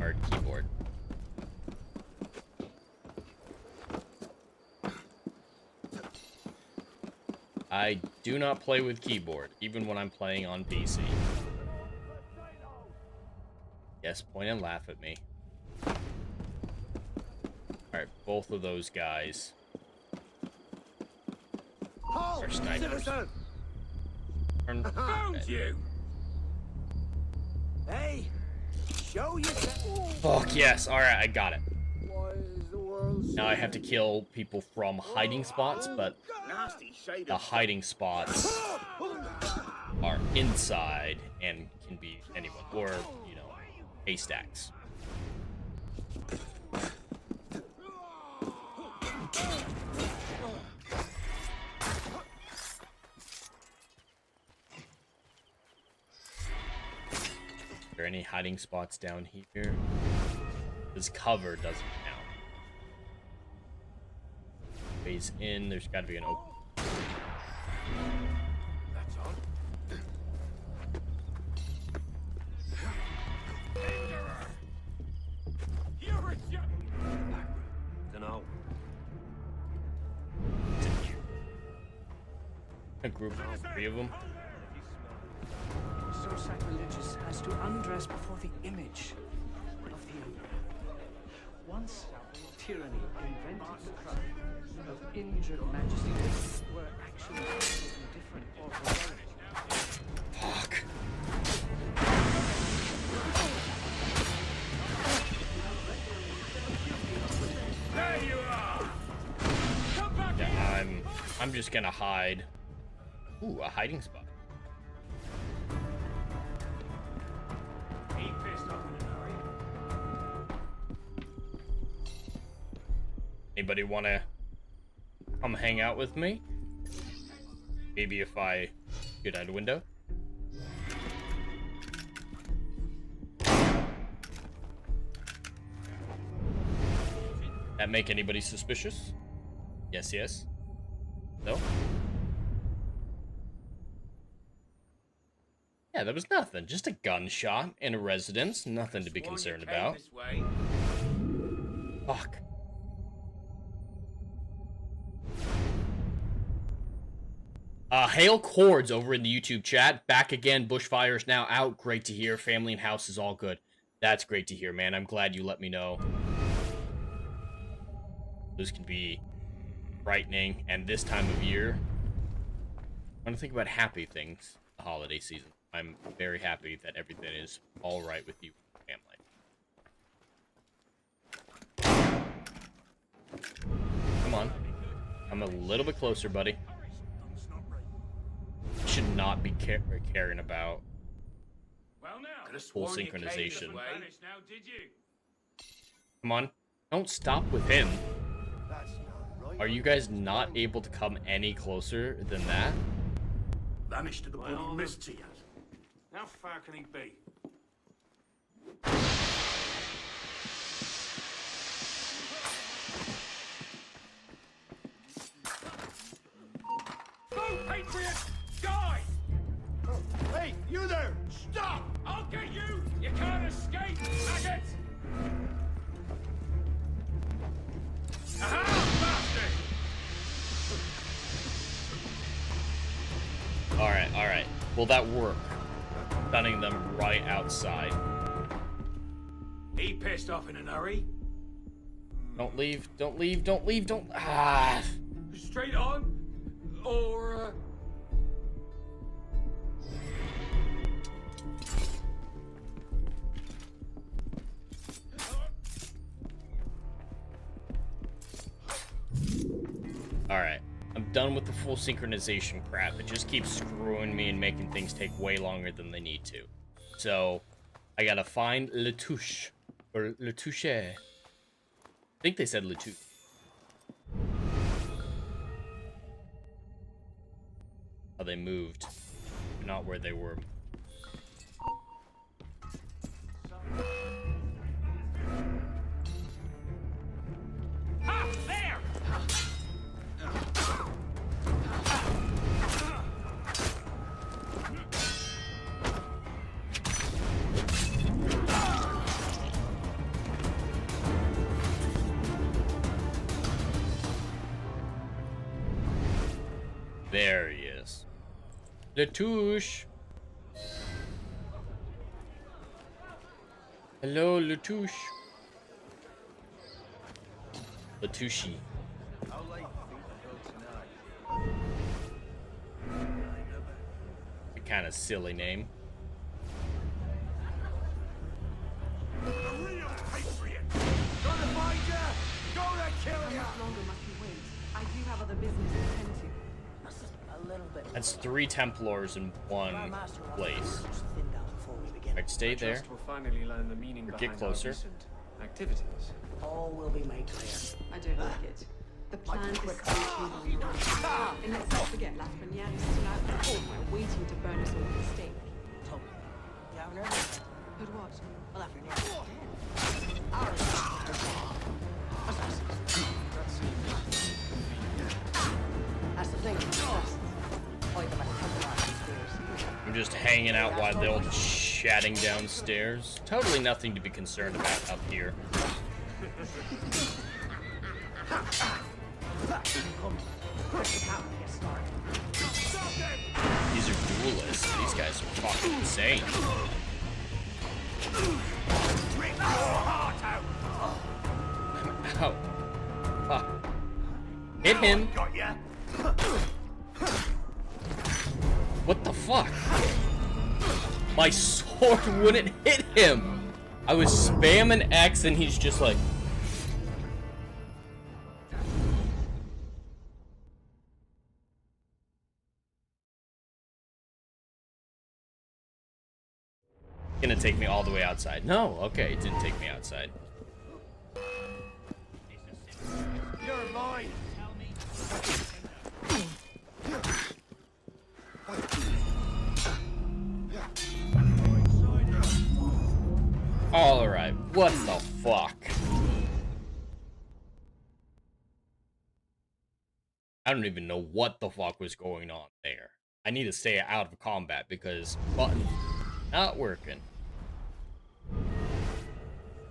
Or keyboard. I do not play with keyboard, even when I'm playing on PC. Yes, point and laugh at me. Alright, both of those guys are snipers. Found you! Hey! Show yourself! Fuck yes, alright, I got it. Why is the world Now I have to kill people from hiding spots, but the hiding spots are inside and can be anyone, or, you know, haystacks. Are there any hiding spots down here? This cover doesn't count. Ways in, there's gotta be an open. That's on. You're a jet. Dunno. It's in here. A group of 3 of them. So sacrilegious as to undress before the image of the emperor. Once tyranny invented the crime of injured majesty were actually indifferent or heroic. Fuck. There you are. Come back Yeah, here. I'm just gonna hide. Ooh, a hiding spot. Anybody wanna come hang out with me? Maybe if I get out a window. That make anybody suspicious? Yes, yes. No? Yeah, there was nothing. Just a gunshot in a residence. Nothing to be concerned about. Fuck. Hail Cords over in the YouTube chat. Back again. Bushfire's now out. Great to hear. Family and house is all good. That's great to hear, man. I'm glad you let me know. Those can be frightening, and this time of year, I want to think about happy things. The holiday season. I'm very happy that everything is all right with you, family. Come on, I'm a little bit closer, buddy. Should not be caring about full synchronization. Come on, don't stop with him. Are you guys not able to come any closer than that? Vanished to the bloody mists he has. How far can he be? Go, Patriots! Die! Hey, you there! Stop! I'll get you! You can't escape, maggot! Aha, bastard! Alright. Will that work? Stunning them right outside. He pissed off in a hurry. Don't leave. Ah! Straight on? Or, Alright. I'm done with the full synchronization crap. It just keeps screwing me and making things take way longer than they need to. So, I gotta find Latouche. Or Latouche. I think they said Latouche. Oh, they moved. Not where they were. ha! There! There he is. Latouche. Hello, Latouche. Latouche. A kind of silly name. A real patriot! Gonna find ya! Gonna kill How ya! much longer must we wait? I do have other business to tend to. That's 3 Templars in one place. Alright, stay there. We'll finally learn the meaning Or get behind closer. our recent activities. All will be made clear. I don't like it. The plan is still too long. And let's not forget Lafreniere is still out in court while waiting to burn us all at the stake. So, you haven't heard of it? But what? Well, that's the thing. I'm just hanging out while they're all chatting downstairs. Totally nothing to be concerned about up here. These are duelists. These guys are fucking insane. I'm out. Fuck. Hit him. What the fuck? My sword wouldn't hit him. I was spamming X and he's just like... Gonna take me all the way outside. No, okay, it didn't take me outside. You're mine. Alright, what the fuck? I don't even know what the fuck was going on there. I need to stay out of combat because button not working.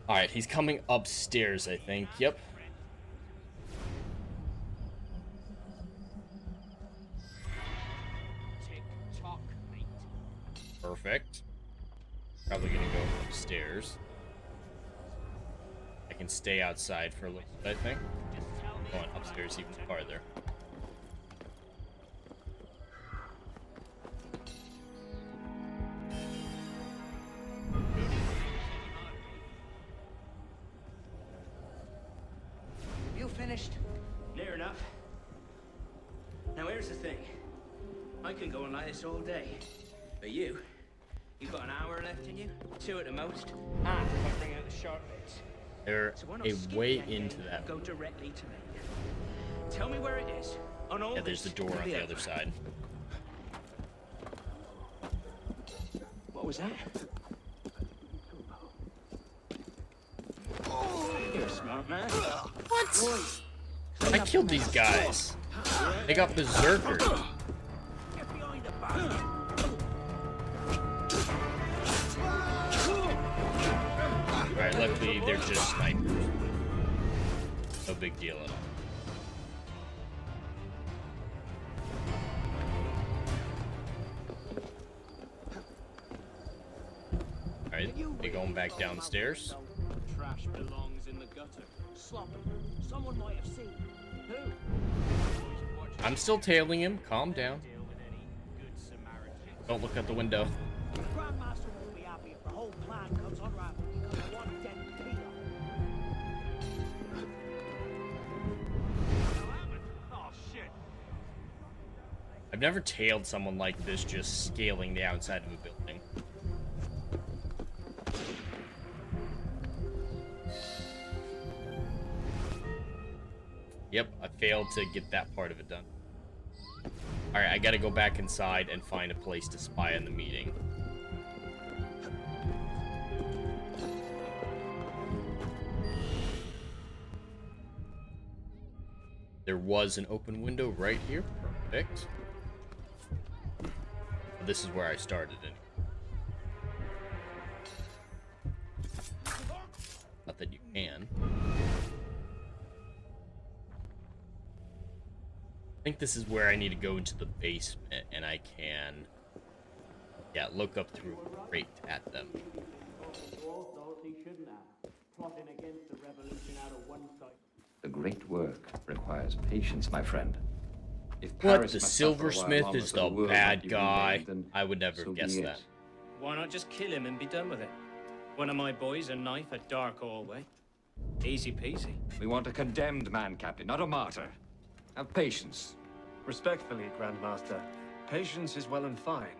Alright, he's coming upstairs, I think. Yep. Perfect. Probably gonna go upstairs. I can stay outside for a little bit, I think. Going upstairs even farther. You finished? Near enough. Now here's the thing. I can go on like this all day. But you've got an hour left in you, 2 at the most. And if I bring out the sharp bits. They're a way into that. Go directly to me. Tell me where it is. On all there's the door on the other side. What was that? You're a smart man. What? I killed these guys. They got berserker. Alright, luckily they're just snipers. No big deal at all. Alright, they going back downstairs. Trash belongs in the gutter. Sloppy. Someone might have seen. Who? I'm still tailing him. Calm down. Don't look out the window. Grandmaster won't be happy if the whole plan comes unraveled because of one dead Peter. Oh shit! I've never tailed someone like this just scaling the outside of a building. Yep, I failed to get that part of it done. Alright, I gotta go back inside and find a place to spy on the meeting. There was an open window right here. Perfect. This is where I started it. Not that you can. I think this is where I need to go into the basement, and I can, yeah, look up through a crate at them. The great work requires patience, my friend. If What, the silversmith is the bad guy? I would never guess that. Why not just kill him and be done with it? One of my boys, a knife, a dark hallway. Easy peasy. We want a condemned man, Captain, not a martyr. Have patience. Respectfully, Grandmaster, patience is well and fine.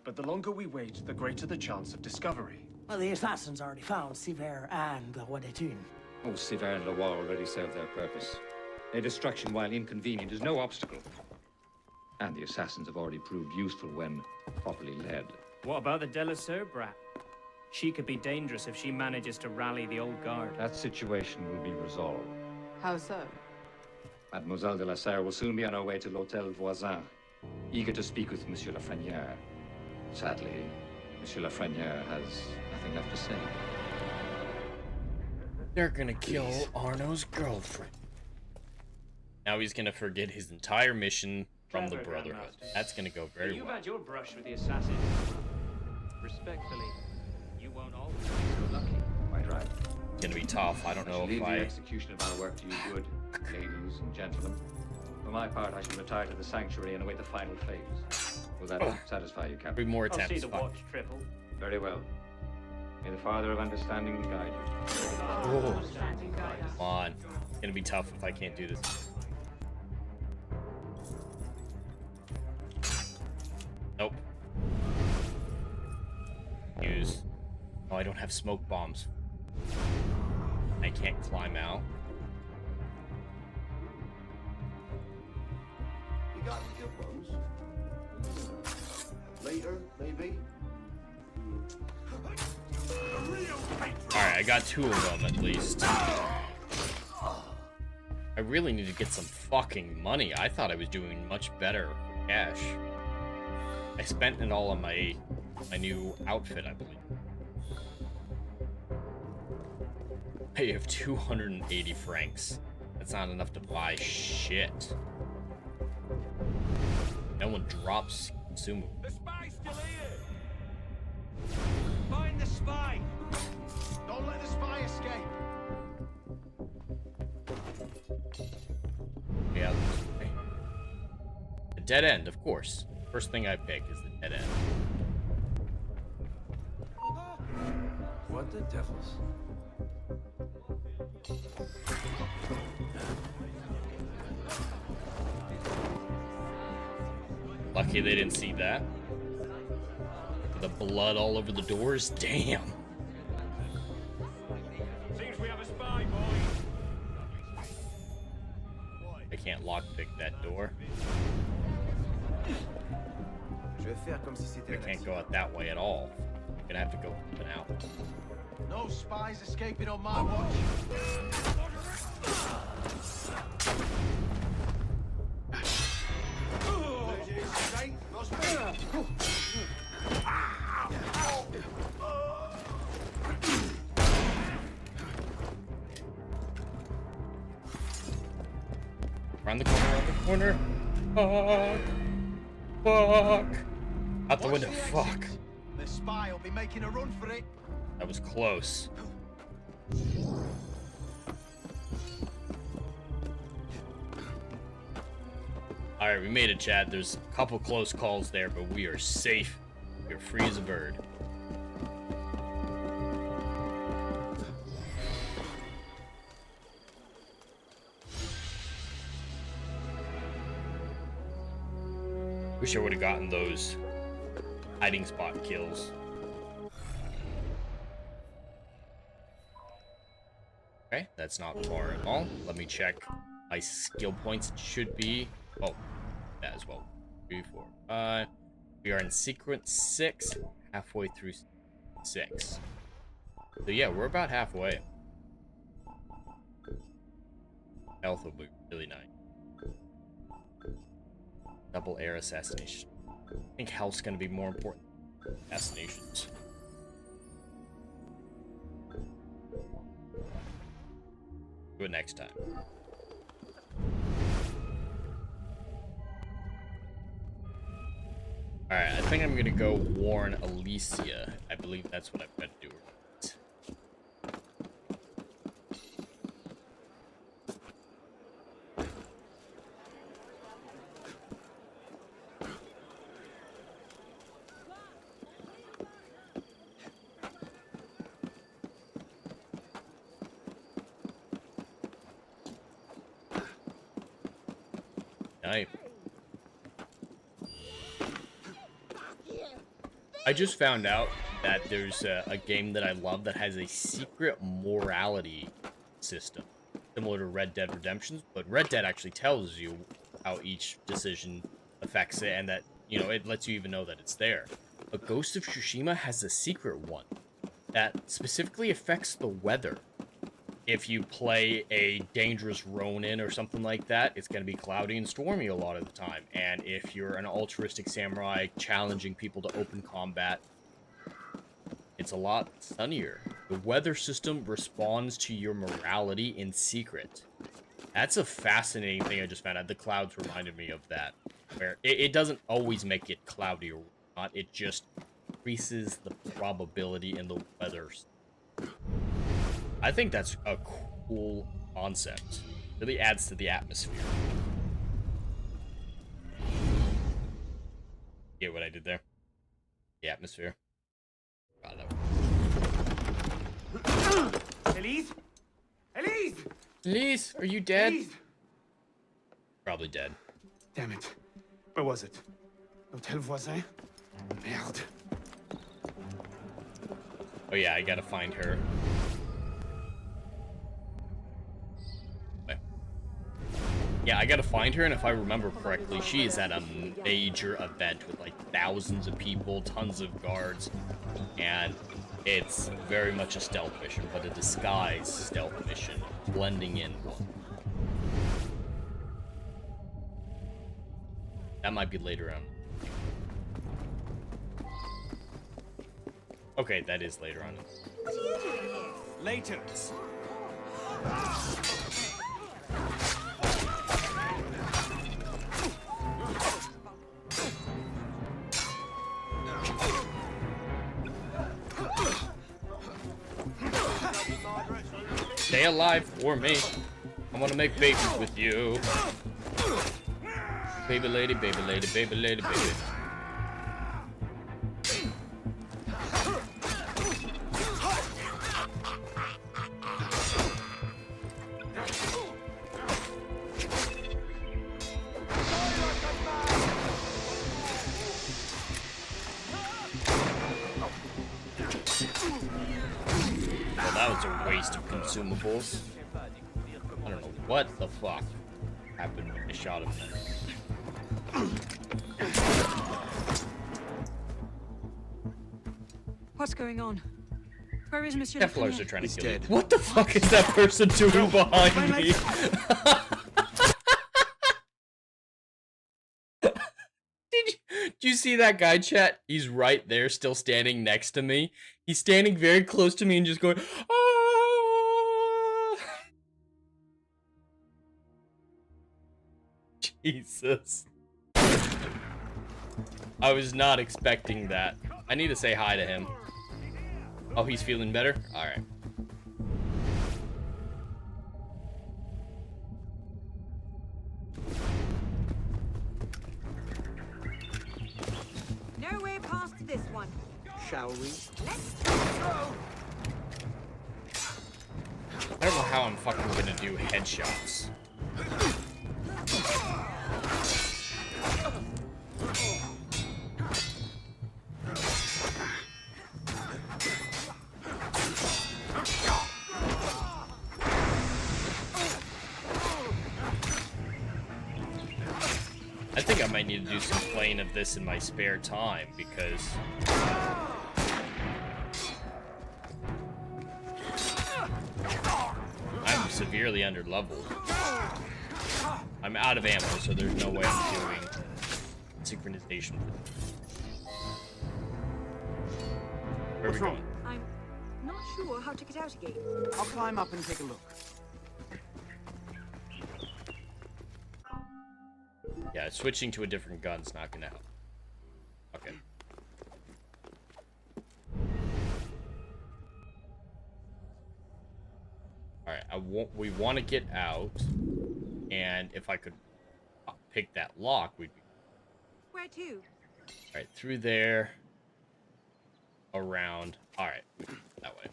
But the longer we wait, the greater the chance of discovery. Well, the assassins already found S.U.A.C and the Wadetun. Oh, S.U.A.C and the war already served their purpose. Their destruction, while inconvenient, is no obstacle. And the assassins have already proved useful when properly led. What about the Delasser brat? She could be dangerous if she manages to rally the old guard. That situation will be resolved. How so? Mademoiselle de la Serre will soon be on her way to l'Hôtel Voisin, eager to speak with Monsieur Lafreniere. Sadly, Monsieur Lafreniere has nothing left to say. They're gonna kill Arno's girlfriend. Now he's gonna forget his entire mission from the Brotherhood. That's gonna go very You've well. had your brush with the assassins. Respectfully, you won't always be so lucky. Quite right. It's gonna be tough. I don't know leave if the I... execution of our work to you good ladies and gentlemen. For my part, I shall retire to the sanctuary and await the final phase. Will that satisfy you, Captain? 3 more I'll attempts. see the watch triple. Very well. May the Father of Understanding guide you. Oh. Come on. It's gonna be tough if I can't do this. Nope. Use I don't have smoke bombs. I can't climb out. You got any good ones? Later, maybe? Alright, I got 2 of them at least. I really need to get some fucking money. I thought I was doing much better with cash. I spent it all on my new outfit, I believe. I have 280 francs. That's not enough to buy shit. No one drops consumable. The spy's still here! Find the spy! Don't let the spy escape! Yeah, the dead end, of course. First thing I pick is the dead end. What the devils? Lucky they didn't see that. The blood all over the doors. Damn. Seems we have a spy, boy. I can't lockpick that door. I can't go out that way at all. I'm gonna have to go up and out. No spies escaping on my watch. Around the corner, Fuck. Fuck. Out the window, fuck. The spy will be making a run for it. That was close. Alright, we made it, chat. There's a couple close calls there, but we are safe. We're free as a bird. Wish I would have gotten those hiding spot kills. Okay, that's not far at all. Let me check my skill points. It should be... Oh, that as well. 3, 4, 5. We are in sequence 6, halfway through 6. So yeah, we're about halfway. Health will be really nice. Double air assassination. I think health's gonna be more important than assassinations. Do it next time. Alright, I think I'm gonna go warn Alicia. I believe that's what I've got to do. I just found out that there's a game that I love that has a secret morality system, similar to Red Dead Redemption, but Red Dead actually tells you how each decision affects it, and that, you know, it lets you even know that it's there. But Ghost of Tsushima has a secret one that specifically affects the weather. If you play a dangerous Ronin or something like that, it's going to be cloudy and stormy a lot of the time. And if you're an altruistic samurai challenging people to open combat, it's a lot sunnier. The weather system responds to your morality in secret. That's a fascinating thing I just found out. The clouds reminded me of that. Where it doesn't always make it cloudy or not. It just increases the probability in the weather. I think that's a cool concept. Really adds to the atmosphere. Get what I did there? The atmosphere. Elise? Elise! Elise, are you dead? Elise! Probably dead. Damn it. Where was it? L'Hôtel Voisin? Merde. Oh yeah, I gotta find her. Yeah, I gotta find her, and if I remember correctly, she is at a major event with like thousands of people, tons of guards, and it's very much a stealth mission, but a disguised stealth mission, blending in one. That might be later on. Okay, that is later on. What are you doing here? Later. Stay alive for me. I want to make babies with you. Baby lady, baby lady, baby lady, baby. Well, that was a waste of consumables. I don't know what the fuck happened when I shot him there. What's going on? Where is Monsieur Templars are trying to kill you. What the fuck is that person doing behind me? Did you see that guy, chat? He's right there, still standing next to me. He's standing very close to me and just going, ah! Jesus. I was not expecting that. I need to say hi to him. Oh, he's feeling better? Alright. No way past this one. Shall we? Let's I don't know how I'm fucking gonna do headshots. I think I might need to do some playing of this in my spare time because I'm severely under-leveled. I'm out of ammo, so there's no way I'm doing synchronization for this. Where are we going? I'm not sure how to get out again. I'll climb up and take a look. Yeah, switching to a different gun's not gonna help. Okay. Alright, we want to get out, and if I could pick that lock, we'd be... Where to? Alright, through there, around. Alright, that way.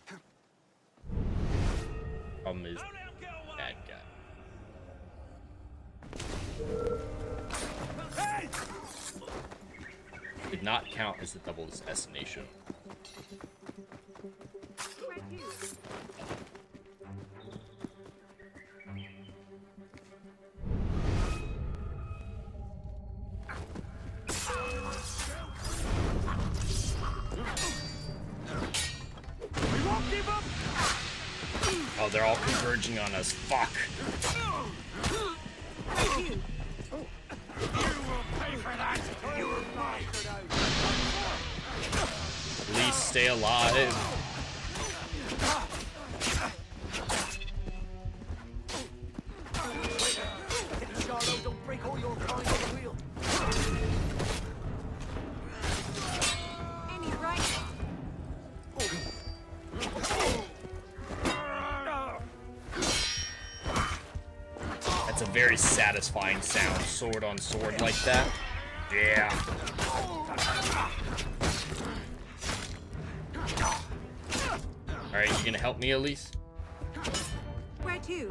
Problem is, bad guy. Did not count as the double assassination. Oh, they're all converging on us. Fuck. At least stay alive. Don't break all your behind the wheel. Any right? That's a very satisfying sound, sword on sword like that. Yeah. Alright, you gonna help me, Elise? Where to?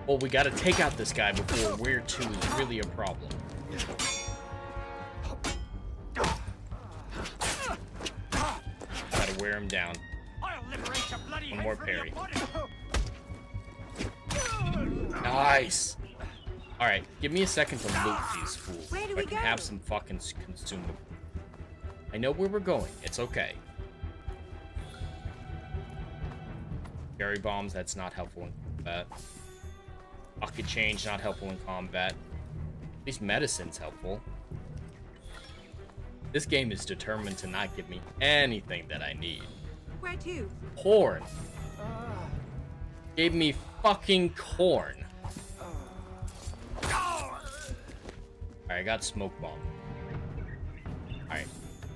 Well, we gotta take out this guy before where to is really a problem. Gotta wear him down. One more parry. Nice. All right, give me a second to loot these fools. Where do I we can go? have some fucking consumable. I know where we're going. It's okay. Berry bombs, that's not helpful in combat. Pocket change, not helpful in combat. At least medicine's helpful. This game is determined to not give me anything that I need. Where to? Corn. Gave me fucking corn. Alright, I got smoke bomb. Alright.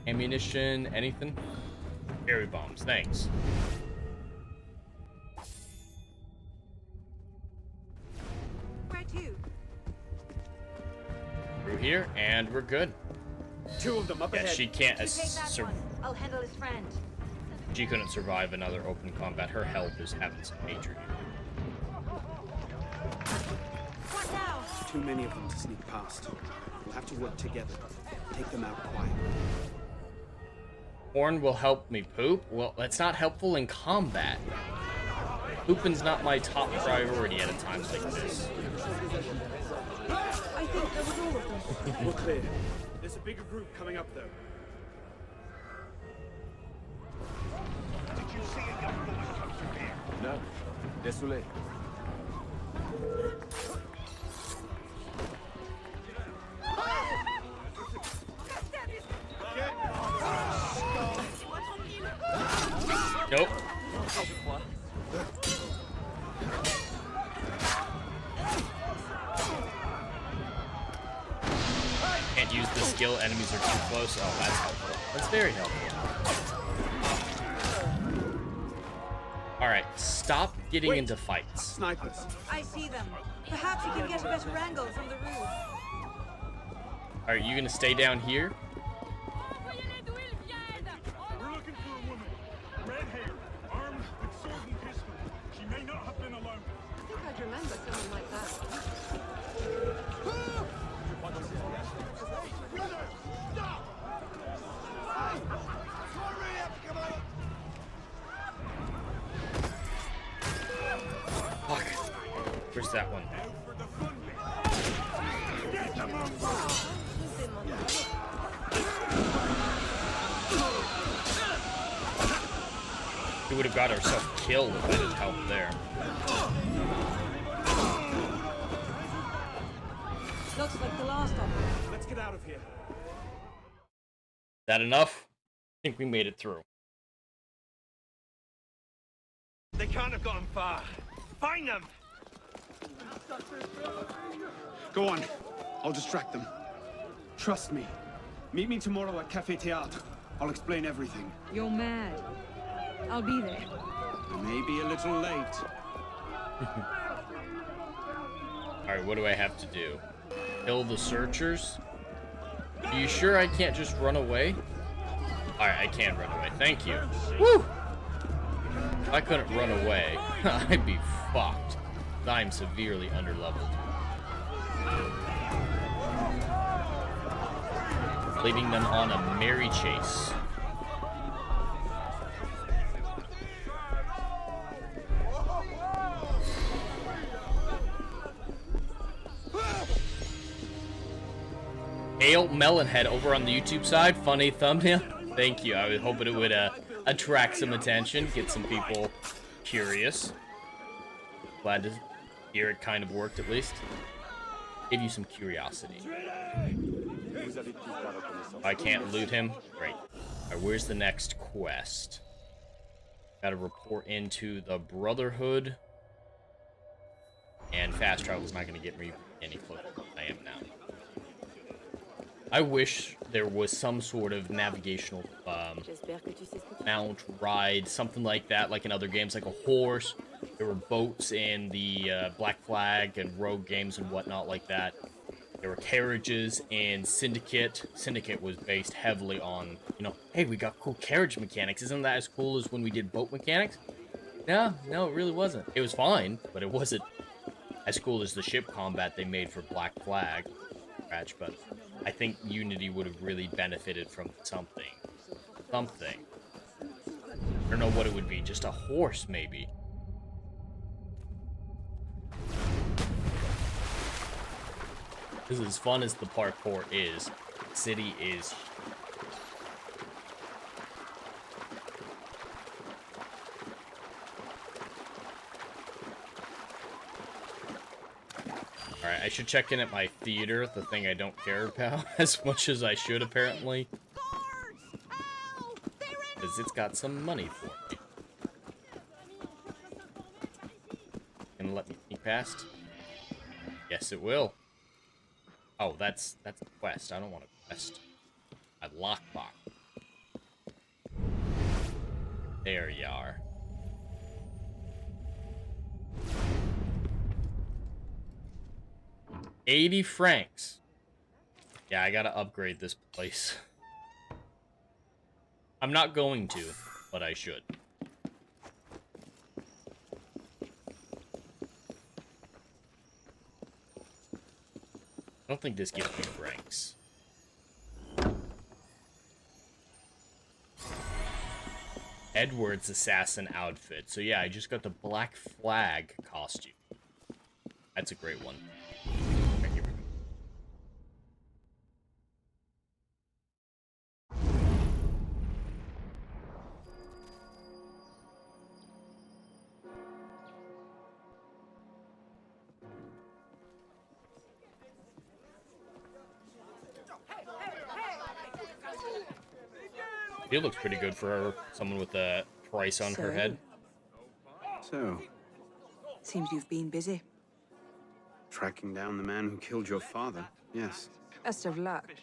Ammunition, anything? Berry bombs, thanks. Where to? Through here, and we're good. 2 of them up ahead. She can't. You take that one. I'll handle his friend. She couldn't survive another open combat. Her health is having some major. What now? Too many of them to sneak past. We'll have to work together. Take them out quietly. Horn will help me poop? Well, that's not helpful in combat. Pooping's not my top priority at a time like this. I think that was all of them. We're clear. There's a bigger group coming up, though. Did you see a young woman come through here? No. Désolé. Nope. Can't use the skill, enemies are too close. Oh, that's helpful. That's very helpful. Alright, stop getting into fights. Snipers. I see them. Perhaps you can get a better angle from the roof. Alright, you gonna stay down here? We're looking for a woman. Red hair, armed with sword and pistol. She may not have been alone. I think I'd remember someone like that. Fuck. Where's that one? We would have got ourselves killed if I didn't help there. Looks like the last of them. Let's get out of here. That enough? I think we made it through. They can't have gone far. Find them! Go on. I'll distract them. Trust me. Meet me tomorrow at Café Théâtre. I'll explain everything. You're mad. I'll be there. I may be a little late. Alright, what do I have to do? Kill the searchers? Are you sure I can't just run away? Alright, I can run away. Thank you. Woo! If I couldn't run away, I'd be fucked. I'm severely underleveled. Leading them on a merry chase. Ale Melonhead over on the YouTube side. Funny thumbnail. Thank you. I was hoping it would attract some attention, get some people curious. Glad to hear it kind of worked at least. Give you some curiosity. I can't loot him. Great. Alright, where's the next quest? Gotta report into the Brotherhood. And fast travel's not gonna get me any closer than I am now. I wish there was some sort of navigational mount, ride, something like that, like in other games, like a horse. There were boats in the Black Flag and Rogue games and whatnot like that. There were carriages in Syndicate. Syndicate was based heavily on, you know, hey, we got cool carriage mechanics. Isn't that as cool as when we did boat mechanics? No, it really wasn't. It was fine, but it wasn't as cool as the ship combat they made for Black Flag. But I think Unity would have really benefited from something. don't know what it would be. Just a horse, maybe. This is as fun as the parkour is. The city is... Alright, I should check in at my theater, the thing I don't care about as much as I should, apparently. Because it's got some money for me. Gonna let me sneak past? Yes, it will. Oh, that's a quest. I don't want a quest. A lockbox. There you are. $80. Yeah, I gotta upgrade this place. I'm not going to, but I should. I don't think this gives me ranks. Edward's assassin outfit. So yeah, I just got the Black Flag costume. That's a great one. Okay, here we go. It looks pretty good for her, someone with a price on her head. So, Seems you've been busy. tracking down the man who killed your father, yes. Best of luck.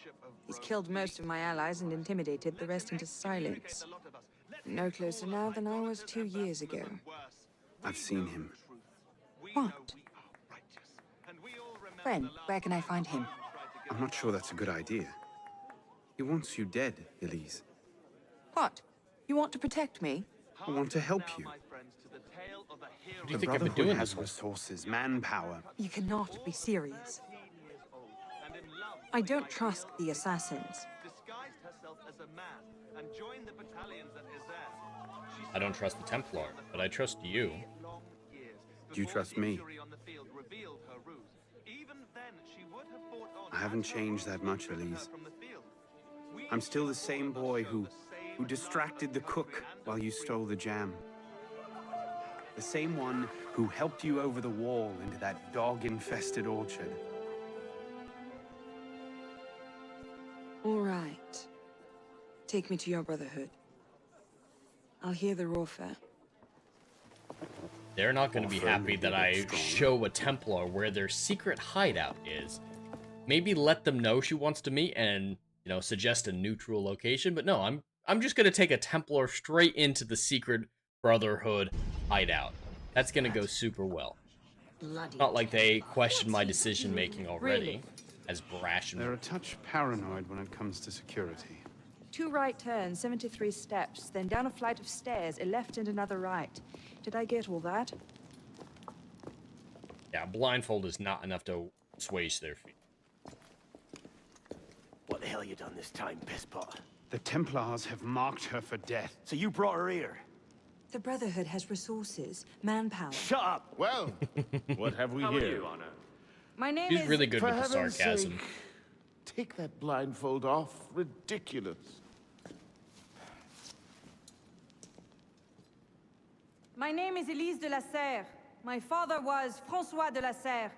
He's killed most of my allies and intimidated the rest into silence. No closer now than I was 2 years ago. I've seen him. What? When? Where can I find him? I'm not sure that's a good idea. He wants you dead, Elise. What? You want to protect me? I want to help you. What do you The think I've been Brotherhood doing has this whole resources, manpower. You cannot be serious. I don't trust the assassins. I don't trust the Templar, but I trust you. Do you trust me? I haven't changed that much, Elise. I'm still the same boy who distracted the cook while you stole the jam. The same one who helped you over the wall into that dog-infested orchard. All right. Take me to your Brotherhood. I'll hear the warfare. They're not going to be happy that I show a Templar where their secret hideout is. Maybe let them know she wants to meet and, you know, suggest a neutral location. But no, I'm just going to take a Templar straight into the secret Brotherhood hideout. That's going to go super well. Not like they question my decision-making already. As brash and... They're a touch paranoid when it comes to security. 2 right turns, 73 steps, then down a flight of stairs, a left and another right. Did I get all that? Yeah, blindfold is not enough to assuage their feet. What the hell you done this time, pisspot? The Templars have marked her for death. So you brought her here? The Brotherhood has resources, manpower. Shut up! Well, what have we here? My name He's is... really good For with the heaven's sarcasm. sake, take that blindfold off. Ridiculous. My name is Elise de la Serre. My father was François de la Serre,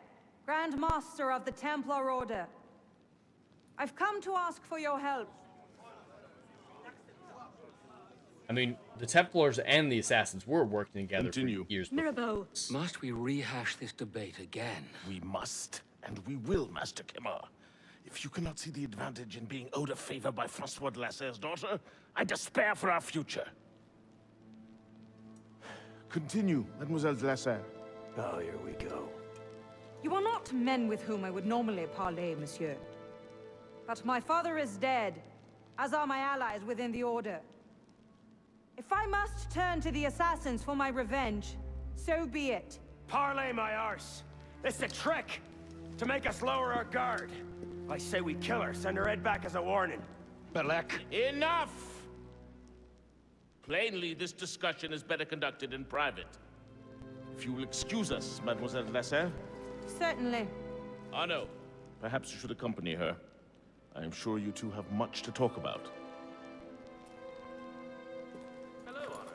Grand Master of the Templar Order. I've come to ask for your help. I mean, the Templars and the Assassins were working together for years before. Mirabeau. Must we rehash this debate again? We must, and we will, Master Kimmer. If you cannot see the advantage in being owed a favor by Francois de la Serre's daughter, I despair for our future. Continue, Mademoiselle de la Serre. Oh, here we go. You are not men with whom I would normally parley, monsieur. But my father is dead, as are my allies within the Order. If I must turn to the Assassins for my revenge, so be it. Parley, my arse! It's a trick! To make us lower our guard. I say we kill her, send her head back as a warning. Belek. Enough! Plainly, this discussion is better conducted in private. If you will excuse us, Mademoiselle de la Serre. Certainly. Arno, perhaps you should accompany her. I am sure you two have much to talk about. Hello, Arno.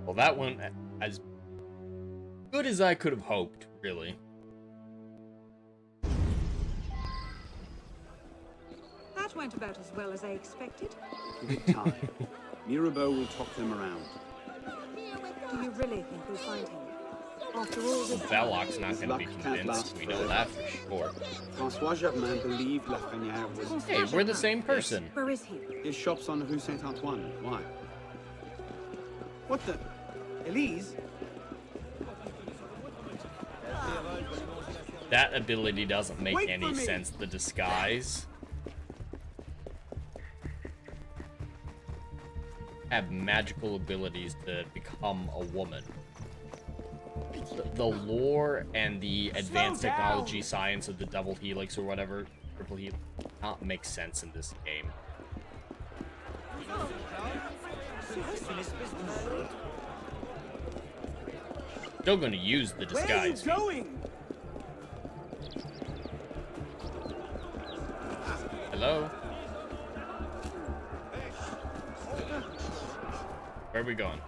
Well, that went as good as I could have hoped, really. That went about as well as I expected. Give it time. Mirabeau will talk them around. Do you really think we'll find him? After all this Belloq's not going to be convinced. We know that for sure. François Germain believed Lafreniere was... Hey, we're the same person. Where is he? His shop's on the Rue Saint-Antoine. Why? What the... Elise? That ability doesn't make Wait any for me. sense. The disguise. Have magical abilities to become a woman. The lore and the advanced technology science of the double helix or whatever, triple helix, not make sense in this game. Still gonna use the disguise. Where are you going? Hello? Where are we going?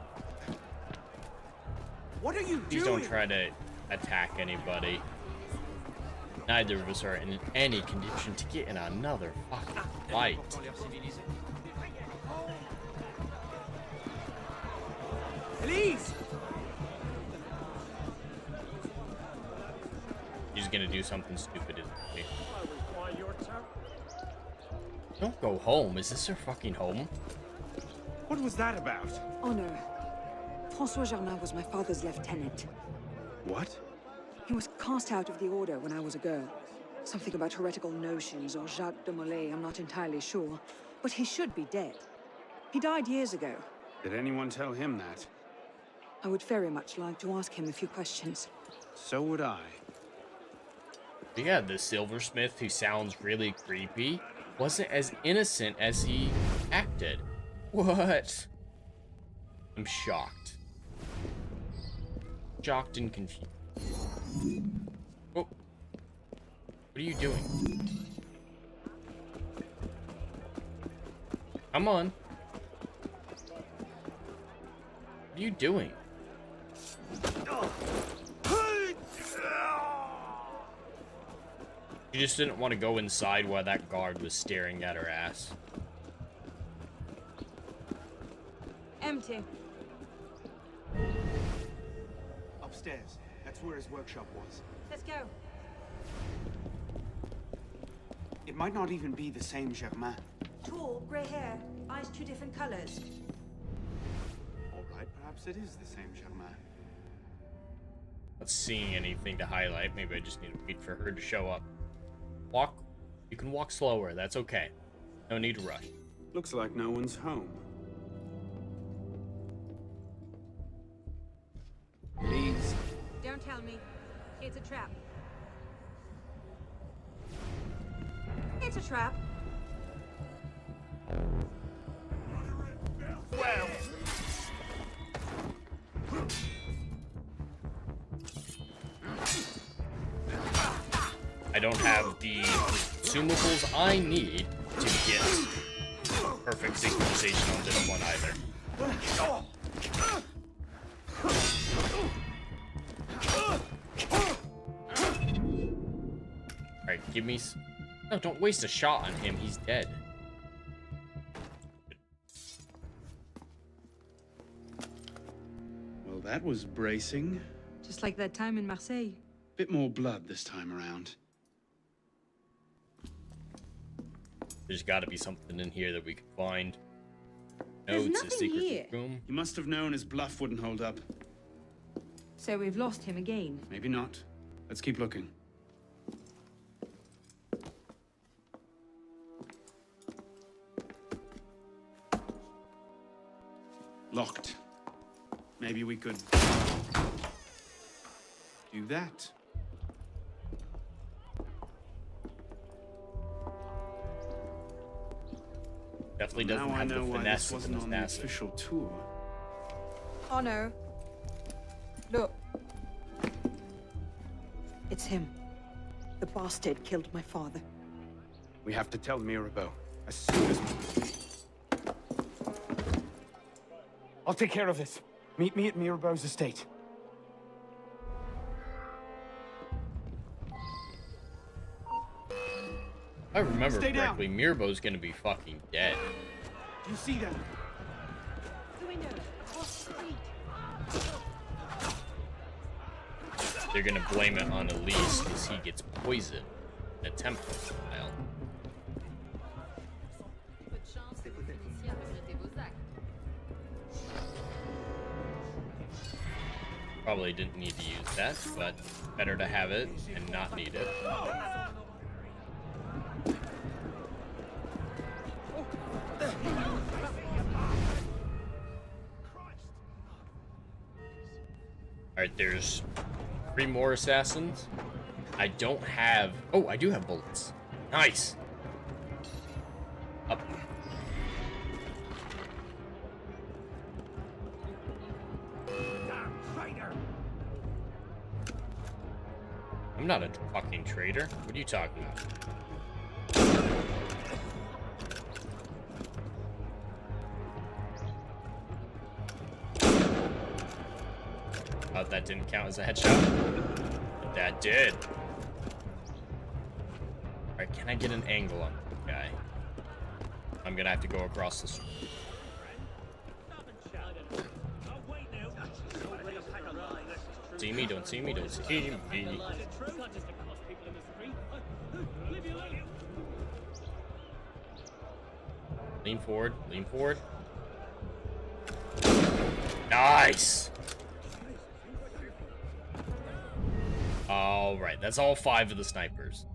What are you Please doing? don't try to attack anybody. Neither of us are in any condition to get in another fucking fight. Elise! He's gonna do something stupid, isn't he? Don't go home. Is this our fucking home? What was that about? Honor. François Germain was my father's lieutenant. What? He was cast out of the order when I was a girl. Something about heretical notions or Jacques de Molay, I'm not entirely sure. But he should be dead. He died years ago. Did anyone tell him that? I would very much like to ask him a few questions. So would I. Yeah, the silversmith who sounds really creepy wasn't as innocent as he acted. What? I'm shocked. Shocked and confused. Oh. What are you doing? Come on. What are you doing? You just didn't want to go inside while that guard was staring at her ass. Empty. Upstairs. That's where his workshop was. Let's go. It might not even be the same Germain. Tall, grey hair, eyes two different colors. All right, perhaps it is the same Germain. Not seeing anything to highlight. Maybe I just need to wait for her to show up. Walk. You can walk slower. That's okay. No need to rush. Looks like no one's home. Please. Don't tell me. It's a trap. It's a trap. Well. I don't have the consumables I need to get perfect synchronization on this one either. Alright, give me... No, don't waste a shot on him. He's dead. Well, that was bracing. Just like that time in Marseille. Bit more blood this time around. There's got to be something in here that we can find. There's Notes, a nothing secret here. room. He must have known his bluff wouldn't hold up. So we've lost him again. Maybe not. Let's keep looking. Locked. Maybe we could do that. Definitely doesn't have the finesse of an on the assassin. official tour. Oh no. Look. It's him. The bastard killed my father. We have to tell Mirabeau as soon as... I'll take care of this. Meet me at Mirabeau's estate. If I remember correctly, Mirabeau's gonna be fucking dead. Do you see them? The window. Across the street. They're gonna blame it on Elise because he gets poisoned at Templar style. Probably didn't need to use that, but better to have it and not need it. Alright, there's 3 more assassins. I don't have... Oh, I do have bullets. Nice! Up. I'm not a fucking traitor. What are you talking about? Oh, that didn't count as a headshot? But that did. Alright, can I get an angle on the guy? I'm gonna have to go across the street. See me, don't see me, don't see me. Lean forward, lean forward. Nice! Alright, that's all 5 of the snipers.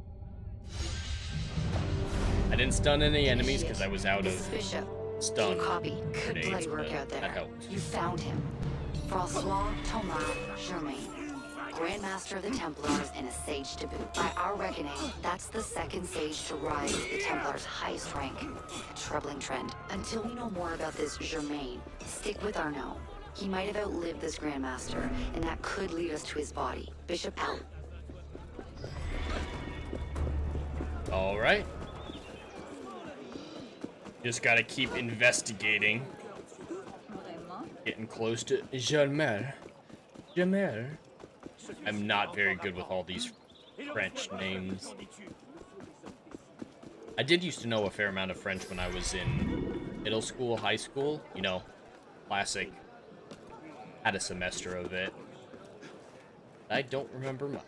I didn't stun any enemies because I was out of stun grenades, but that helped. You found him. Francois Thomas Germain, Grandmaster of the Templars and a Sage to boot. By our reckoning, that's the 2nd Sage to rise the Templars' highest rank. A troubling trend. Until we know more about this Germain, stick with our know. He might have outlived this Grandmaster, and that could lead us to his body. Bishop out. Alright. Just gotta keep investigating. Getting close to Jamel. Jamel. I'm not very good with all these French names. I did used to know a fair amount of French when I was in middle school, high school. You know, classic. Had a semester of it. I don't remember much.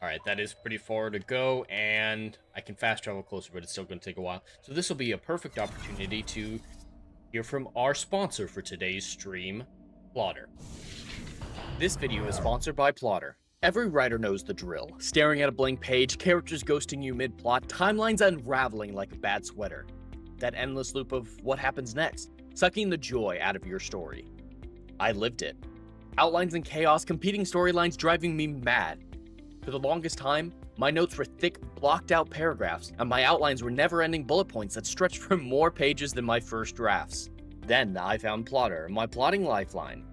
Alright, that is pretty far to go, and I can fast travel closer, but it's still going to take a while. So this will be a perfect opportunity to hear from our sponsor for today's stream, Plotter. This video is sponsored by Plotter. Every writer knows the drill. Staring at a blank page, characters ghosting you mid-plot, timelines unraveling like a bad sweater. That endless loop of what happens next, sucking the joy out of your story. I lived it. Outlines and chaos, competing storylines driving me mad. For the longest time, my notes were thick, blocked-out paragraphs, and my outlines were never-ending bullet points that stretched for more pages than my first drafts. Then I found Plotter, my plotting lifeline.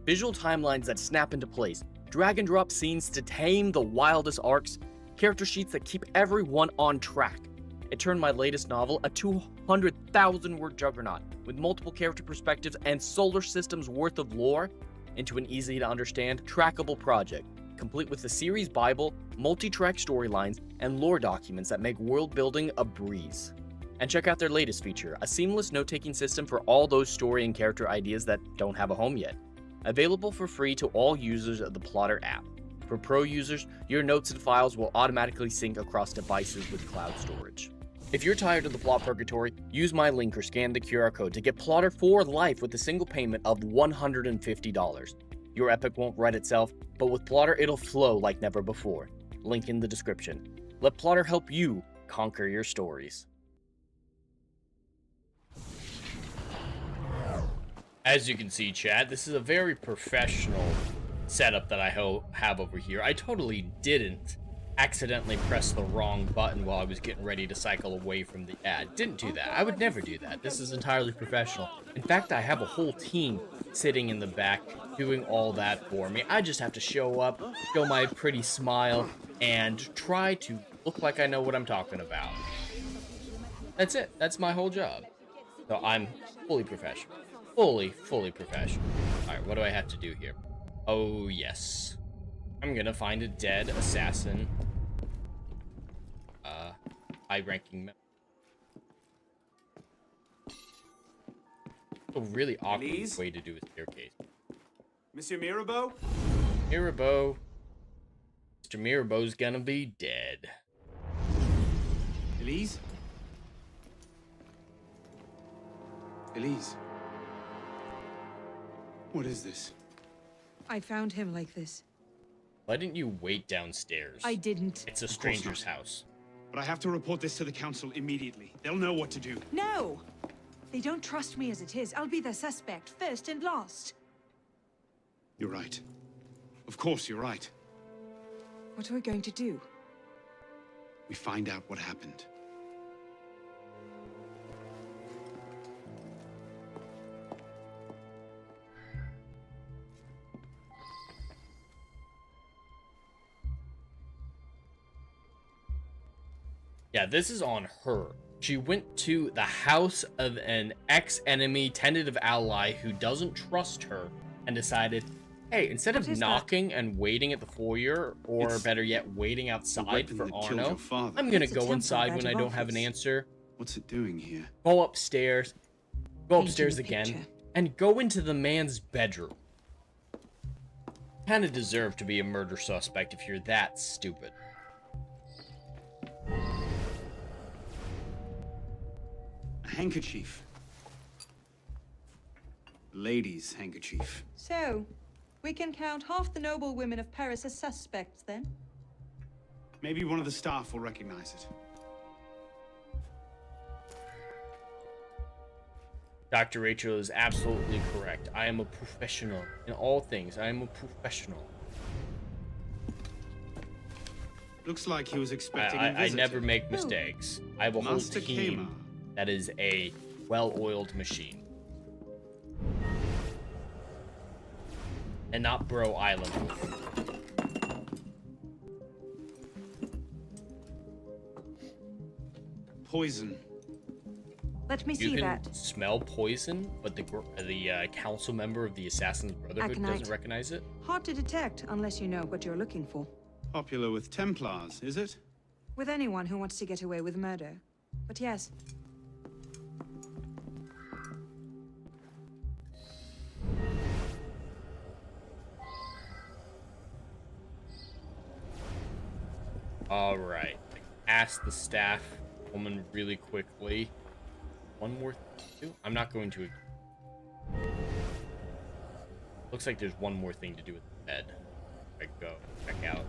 Visual timelines that snap into place, drag-and-drop scenes to tame the wildest arcs, character sheets that keep everyone on track. It turned my latest novel, a 200,000-word juggernaut, with multiple character perspectives and solar systems worth of lore, into an easy-to-understand, trackable project, complete with the series Bible, multi-track storylines, and lore documents that make world-building a breeze. And check out their latest feature, a seamless note-taking system for all those story and character ideas that don't have a home yet. Available for free to all users of the Plotter app. For pro users, your notes and files will automatically sync across devices with cloud storage. If you're tired of the plot purgatory, use my link or scan the QR code to get Plotter for life with a single payment of $150. Your epic won't write itself, but with Plotter it'll flow like never before. Link in the description. Let Plotter help you conquer your stories. As you can see, chat, this is a very professional setup that I have over here. I totally didn't accidentally pressed the wrong button while I was getting ready to cycle away from the ad. Didn't do that. I would never do that. This is entirely professional. In fact, I have a whole team sitting in the back doing all that for me. I just have to show up, show my pretty smile, and try to look like I know what I'm talking about. That's it. That's my whole job. So I'm fully professional. Fully professional. Alright, what do I have to do here? Oh, yes. I'm gonna find a dead assassin. High-ranking member. A really awkward way to do a staircase. Monsieur Mirabeau? Mirabeau. Mr. Mirabeau's gonna be dead. Elise? Elise? What is this? I found him like this. Why didn't you wait downstairs? I didn't. It's a stranger's house. But I have to report this to the council immediately. They'll know what to do. No! They don't trust me as it is. I'll be their suspect, first and last. You're right. Of course, you're right. What are we going to do? We find out what happened. Yeah, this is on her. She went to the house of an ex-enemy tentative ally who doesn't trust her and decided, hey, instead of knocking and waiting at the foyer, or better yet, waiting outside for Arno, I'm gonna go inside when I don't have an answer. What's it doing here? Go upstairs again, and go into the man's bedroom. Kinda deserve to be a murder suspect if you're that stupid. A handkerchief. Lady's handkerchief. So, we can count half the noble women of Paris as suspects, then? Maybe one of the staff will recognize it. Dr. Rachel is absolutely correct. I am a professional in all things. I am a professional. Looks like he was expecting a I visitor. never make mistakes. I have a whole Master team that is a well-oiled machine. And not Bro Island. Poison. Let me You see can that. smell poison, but the council member of the Assassin's Brotherhood Aconite. doesn't recognize it. Hard to detect unless you know what you're looking for. Popular with Templars, is it? With anyone who wants to get away with murder. But yes. Alright. Ask the staff woman really quickly. One more thing to do? I'm not going to... Looks like there's one more thing to do with the bed. I go check out.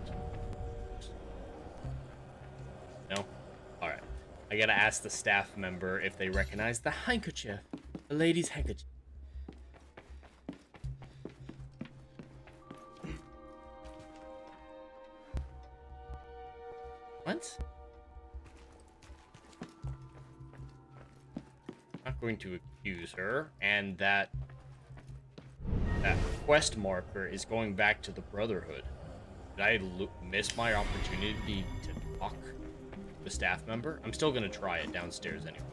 No? Alright. I gotta ask the staff member if they recognize the handkerchief. The lady's handkerchief. What? I'm not going to accuse her, and that quest marker is going back to the Brotherhood. Did I miss my opportunity to talk to the staff member? I'm still gonna try it downstairs anyway.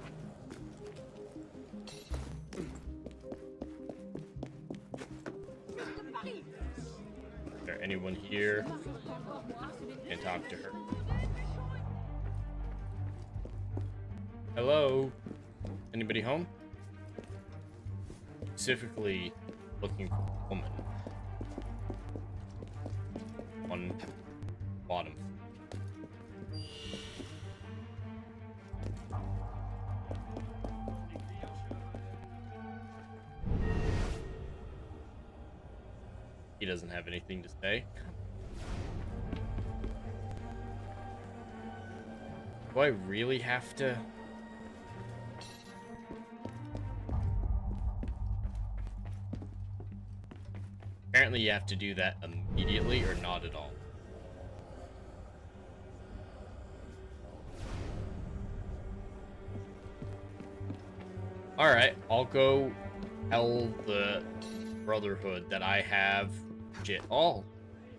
Is there anyone here? Can talk to her. Hello? Anybody home? Specifically looking for a woman. On bottom. He doesn't have anything to say. Do I really have to? Apparently you have to do that immediately or not at all. Alright, I'll go tell the Brotherhood that I have all,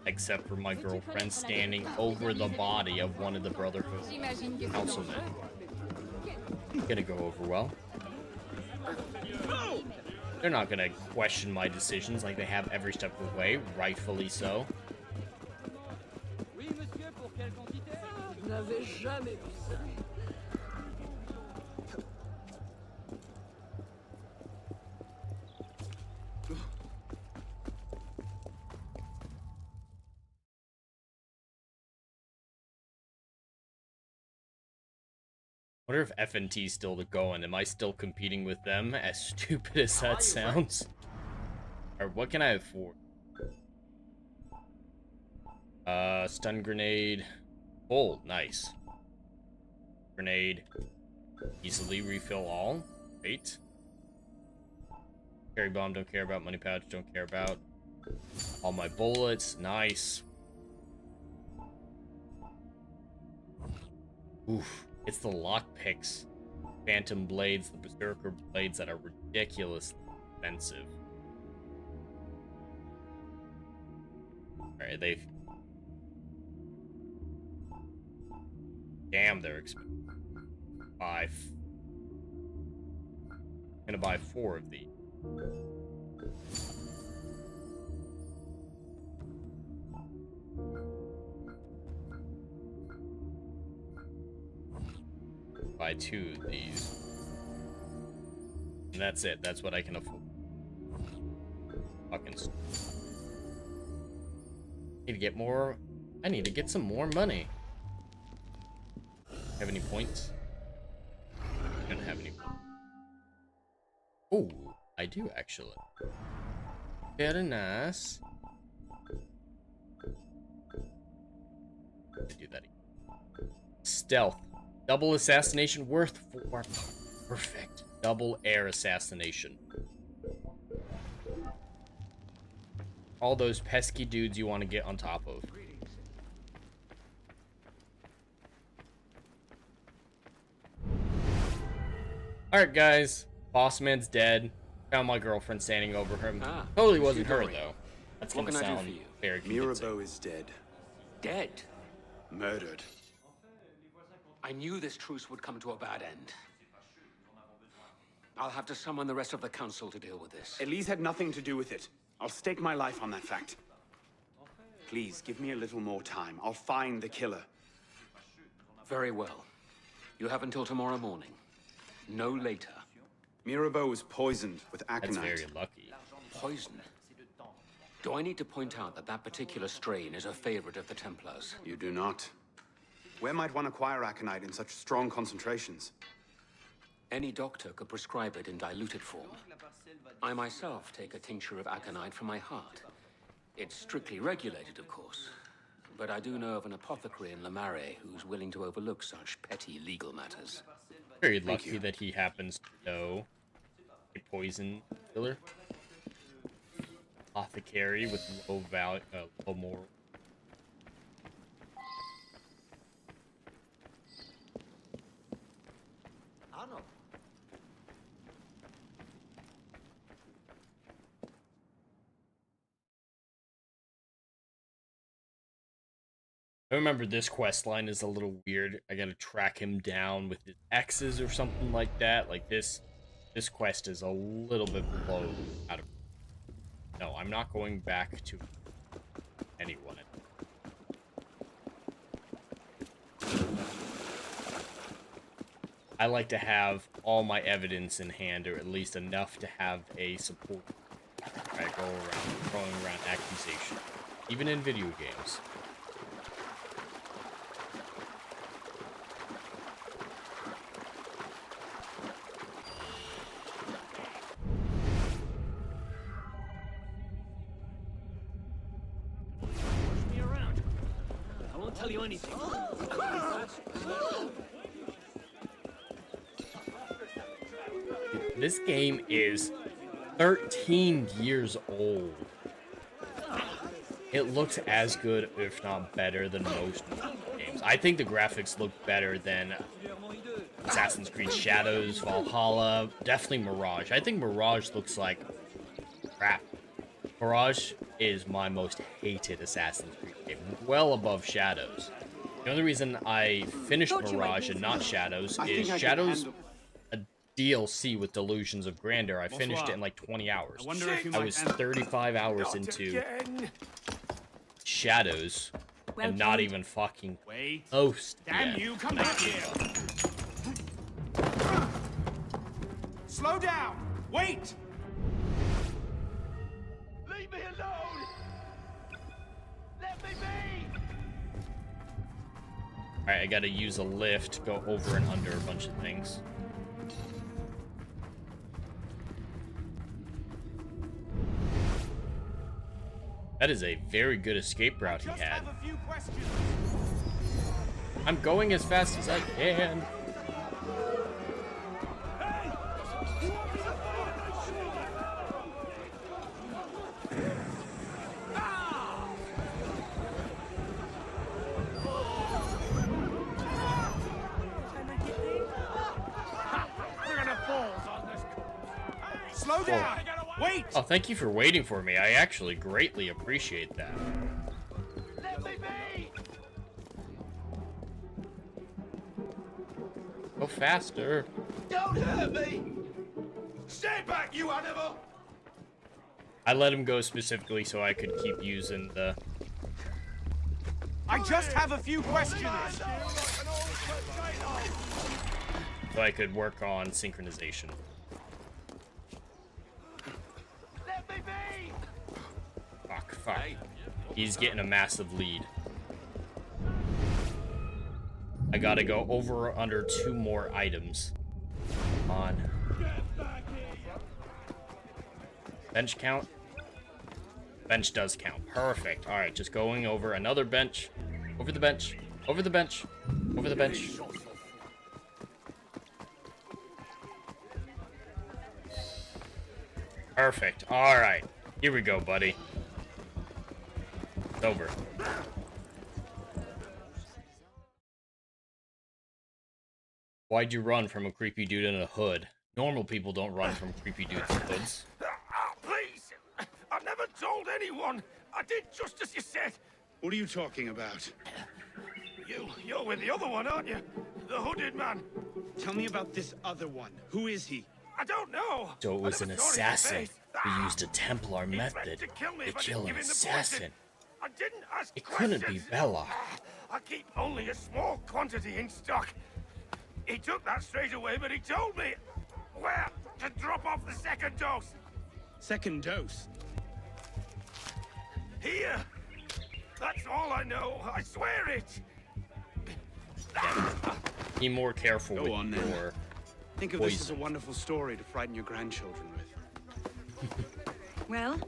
except for my girlfriend standing over the body of one of the Brotherhood councilmen. Gonna go over well. They're not gonna question my decisions like they have every step of the way, rightfully so. I wonder if FNT's still going. Am I still competing with them? As stupid as that sounds. Alright, what can I afford? Stun grenade. Oh, nice. Grenade. Easily refill all. Great. Carry bomb, don't care about. Money pouch, don't care about. All my bullets. Nice. Oof. It's the lockpicks, phantom blades, the berserker blades that are ridiculously expensive. Alright, they've... Damn, they're expensive. I'm gonna buy 4 of these. Buy 2 of these. And that's it. That's what I can afford. Fucking... Need to get more... I need to get some more money. Have any points? I don't have any points. Oh, I do actually. Very nice. I do that again. Stealth. Double assassination worth 4. Perfect. Double air assassination. All those pesky dudes you want to get on top of. Alright guys, boss man's dead. Found my girlfriend standing over him. Totally wasn't her though. That's gonna sound very convincing. Mirabeau is dead. Dead? Murdered. I knew this truce would come to a bad end. I'll have to summon the rest of the council to deal with this. Elise had nothing to do with it. I'll stake my life on that fact. Please, give me a little more time. I'll find the killer. Very well. You have until tomorrow morning. No later. Mirabeau was poisoned with aconite. That's very lucky. Poison? Do I need to point out that that particular strain is a favorite of the Templars? You do not. Where might one acquire aconite in such strong concentrations? Any doctor could prescribe it in diluted form. I myself take a tincture of aconite for my heart. It's strictly regulated, of course. But I do know of an apothecary in Lamare who's willing to overlook such petty legal matters. Very lucky that he happens to know a poison killer. Apothecary with low value, low moral. I remember this quest line is a little weird. I gotta track him down with his X's or something like that. Like this quest is a little bit below out of... No, I'm not going back to anyone. I like to have all my evidence in hand, or at least enough to have a support. I go around throwing around accusation, even in video games. Tell you anything. This game is 13 years old. It looks as good, if not better, than most games. I think the graphics look better than Assassin's Creed Shadows, Valhalla, definitely Mirage. I think Mirage looks like crap. Mirage is my most hated Assassin's Creed game, well above Shadows. The only reason I finished Mirage and not Shadows is Shadows, a DLC with Delusions of Grandeur. I finished it in like 20 hours. I was 35 hours into Shadows and not even fucking close Damn yet. you, come back here! Slow down! Wait! Leave me alone! Let me be! Alright, I gotta use a lift, go over and under a bunch of things. That is a very good escape route he had. I'm going as fast as I can. Slow down! Wait! Oh, thank you for waiting for me. I actually greatly appreciate that. Let me be! Go faster. Don't hurt me! Stay back, you animal! I let him go specifically so I could keep using the... I just have a few questions! So I could work on synchronization. Let me be! Fuck. He's getting a massive lead. I gotta go over or under 2 more items. Come on. Bench count? Bench does count. Perfect. Alright, just going over another bench. Over the bench. Over the bench. Over the bench. Perfect. Alright. Here we go, buddy. It's over. Why'd you run from a creepy dude in a hood? Normal people don't run from creepy dudes in hoods. Please! I've never told anyone! I did just as you said! What are you talking about? You're with the other one, aren't you? The hooded man. Tell me about this other one. Who is he? I don't know. So it was an I never saw his assassin face. who used a Templar method to kill me to if I kill didn't an give him the assassin. poison. I didn't ask It couldn't be questions. Belloc. I keep only a small quantity in stock. He took that straight away, but he told me where to drop off the second dose. Second dose? Here. That's all I know. I swear it. Be more careful Go with on, then. your Think of this as a wonderful story to frighten your grandchildren with. Well?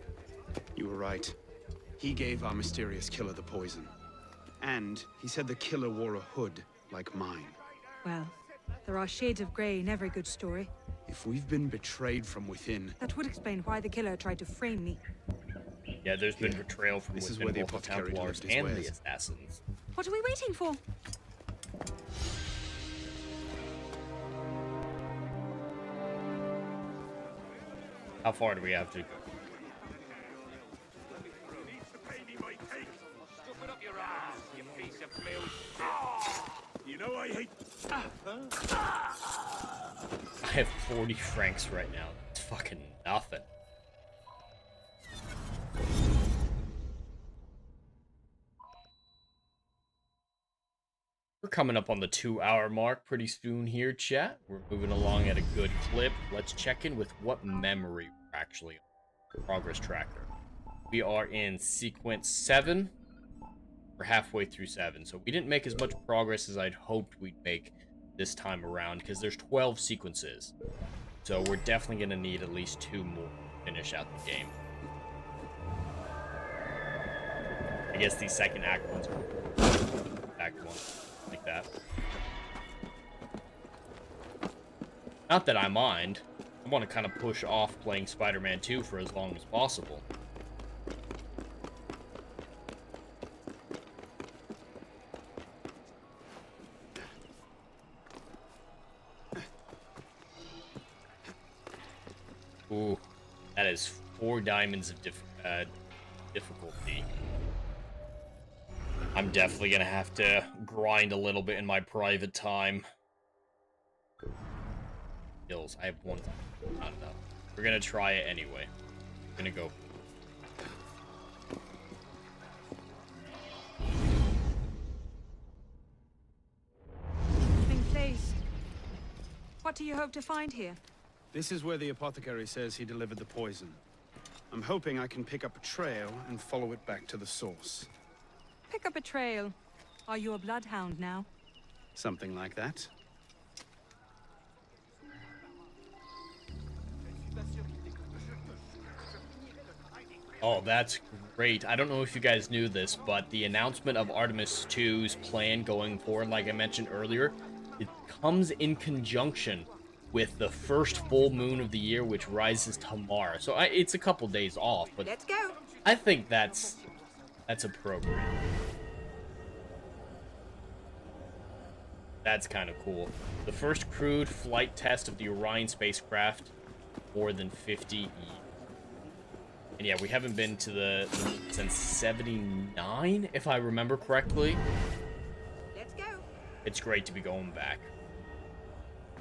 You were right. He gave our mysterious killer the poison. And he said the killer wore a hood like mine. Well, there are shades of grey in every good story. If we've been betrayed from within, That would explain why the killer tried to frame me. Yeah, there's been betrayal from This is within where the both the apothecary Templars delivered his and the wares. assassins. What are we waiting for? How far do we have to go? You know I hate. I have 40 francs right now. It's fucking nothing. We're coming up on the 2-hour mark pretty soon here, chat. We're moving along at a good clip. Let's check in with what memory we're actually on. Progress tracker. We are in sequence 7. We're halfway through 7, so we didn't make as much progress as I'd hoped we'd make this time around, because there's 12 sequences. So we're definitely going to need at least 2 more to finish out the game. I guess these second act ones are act 1. Like that. Not that I mind. I want to kind of push off playing Spider-Man 2 for as long as possible. has 4 diamonds of difficulty. I'm definitely gonna have to grind a little bit in my private time. Skills. I have 1. Not enough. We're gonna try it anyway. I'm gonna go. What do you hope to find here? This is where the apothecary says he delivered the poison. I'm hoping I can pick up a trail and follow it back to the source. Pick up a trail. Are you a bloodhound now? Something like that. Oh, that's great. I don't know if you guys knew this, but the announcement of Artemis 2's plan going forward, like I mentioned earlier, it comes in conjunction with the first full moon of the year, which rises tomorrow. So it's a couple days off, but let's go. I think that's appropriate. That's kind of cool. The first crewed flight test of the Orion spacecraft, more than 50 years. And yeah, we haven't been to the since 79, if I remember correctly. Let's go. It's great to be going back.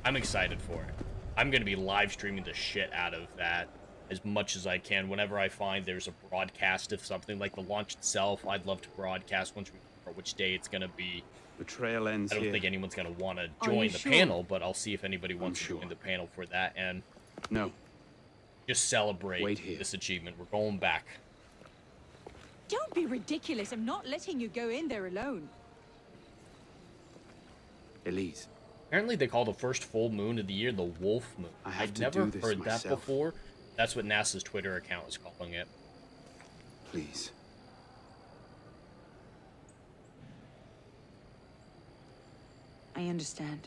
I'm excited for it. I'm going to be live streaming the shit out of that as much as I can. Whenever I find there's a broadcast of something like the launch itself, I'd love to broadcast once we know which day it's going to be. The trail ends I don't here. think anyone's going to want to join the panel, but I'll see if anybody wants to join the panel for that. And no, just celebrate this achievement. We're going back. Don't be ridiculous. I'm not letting you go in there alone. Elise. Apparently they call the first full moon of the year the Wolf Moon. I've never heard that before. That's what NASA's Twitter account is calling it. Please. I understand.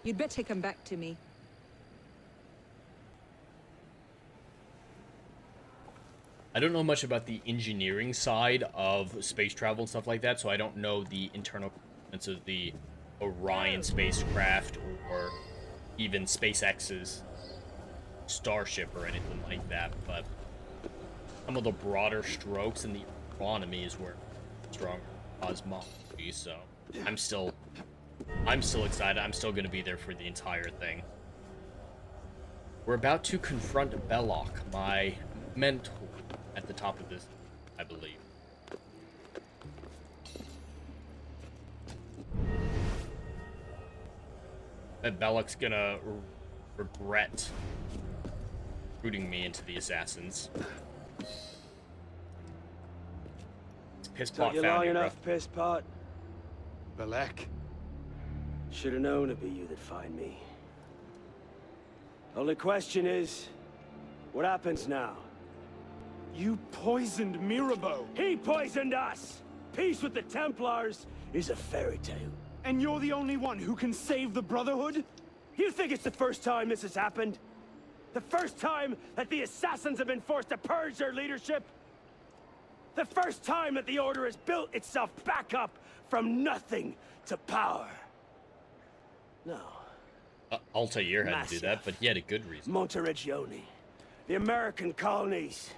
You'd better come back to me. I don't know much about the engineering side of space travel and stuff like that, so I don't know the internal components of the Orion spacecraft or even SpaceX's Starship or anything like that, but some of the broader strokes in the astronomy is where stronger cosmology, so I'm still excited. I'm still going to be there for the entire thing. We're about to confront Belloc, my mentor, at the top of this, I believe. Bet Belloc's gonna regret recruiting me into the assassins. Piss pot Took you found long you, bro. enough, piss pot. Belloc. Should have known it'd be you that find me. Only question is, what happens now? You poisoned Mirabeau. He poisoned us! Peace with the Templars is a fairy tale. And you're the only one who can save the Brotherhood? You think it's the first time this has happened? The first time that the Assassins have been forced to purge their leadership? The first time that the Order has built itself back up from nothing to power? No. Altair had to do that, but he had a good reason. Monteregione. The American colonies.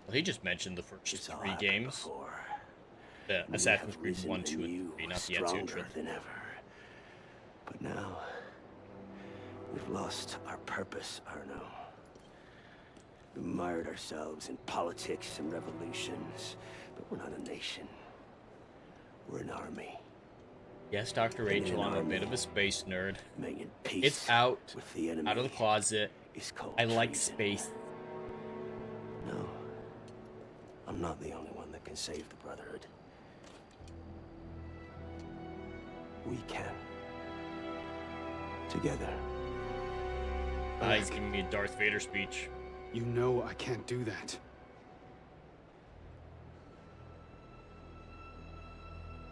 Well, he just mentioned the first 3 games. The Assassin's Creed 1, 2, and 3, not the Ezio than ever. But now, we've lost our purpose, Arno. We mired ourselves in politics and revolutions, but we're not a nation. We're an army. Yes, Dr. Rachel, I'm a bit of a space nerd. Making peace It's out with the enemy of the closet. is called I like treason. space. No, I'm not the only one that can save the Brotherhood. We can. Together. He's giving me a Darth Vader speech. You know I can't do that.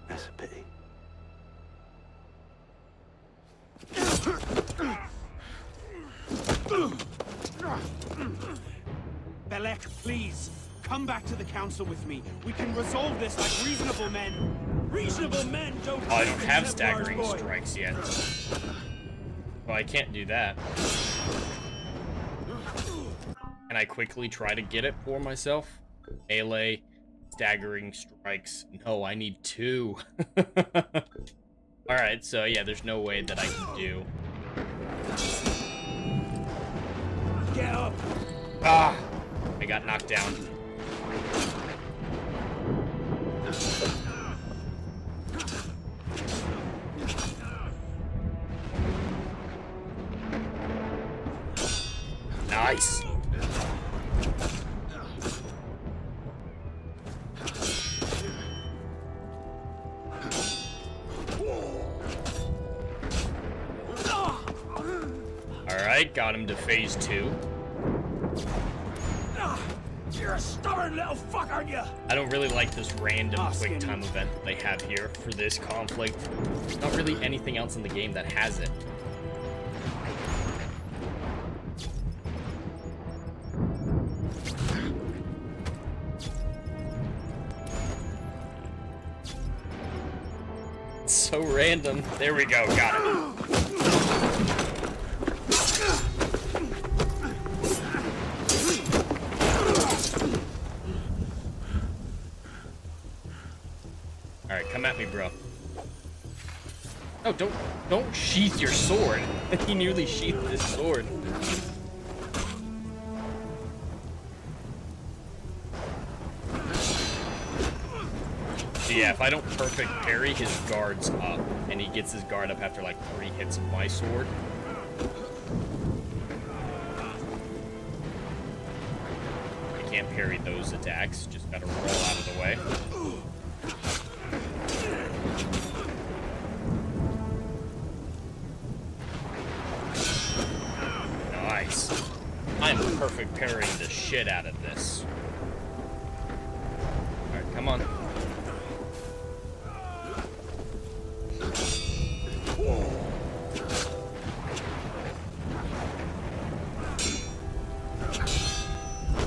That's a pity. Belloc, please, come back to the council with me. We can resolve this like reasonable men. Reasonable men don't. Oh, I don't have staggering strikes yet. Well, I can't do that. Can I quickly try to get it for myself? Melee, staggering strikes. No, I need 2. Alright, so yeah, there's no way that I can do. Get up! Ah! I got knocked down. Nice. Alright, got him to phase 2. You're a stubborn little fuck, aren't you? I don't really like this random quick time event that they have here for this conflict. There's not really anything else in the game that has it. It's so random. There we go, got it. Alright, come at me, bro. Oh, don't sheath your sword. He nearly sheathed his sword. So yeah, if I don't perfect parry, his guard's up. And he gets his guard up after like 3 hits of my sword. I can't parry those attacks, just gotta roll out of the way. Nice. I'm perfect parrying the shit out of this. Alright, come on.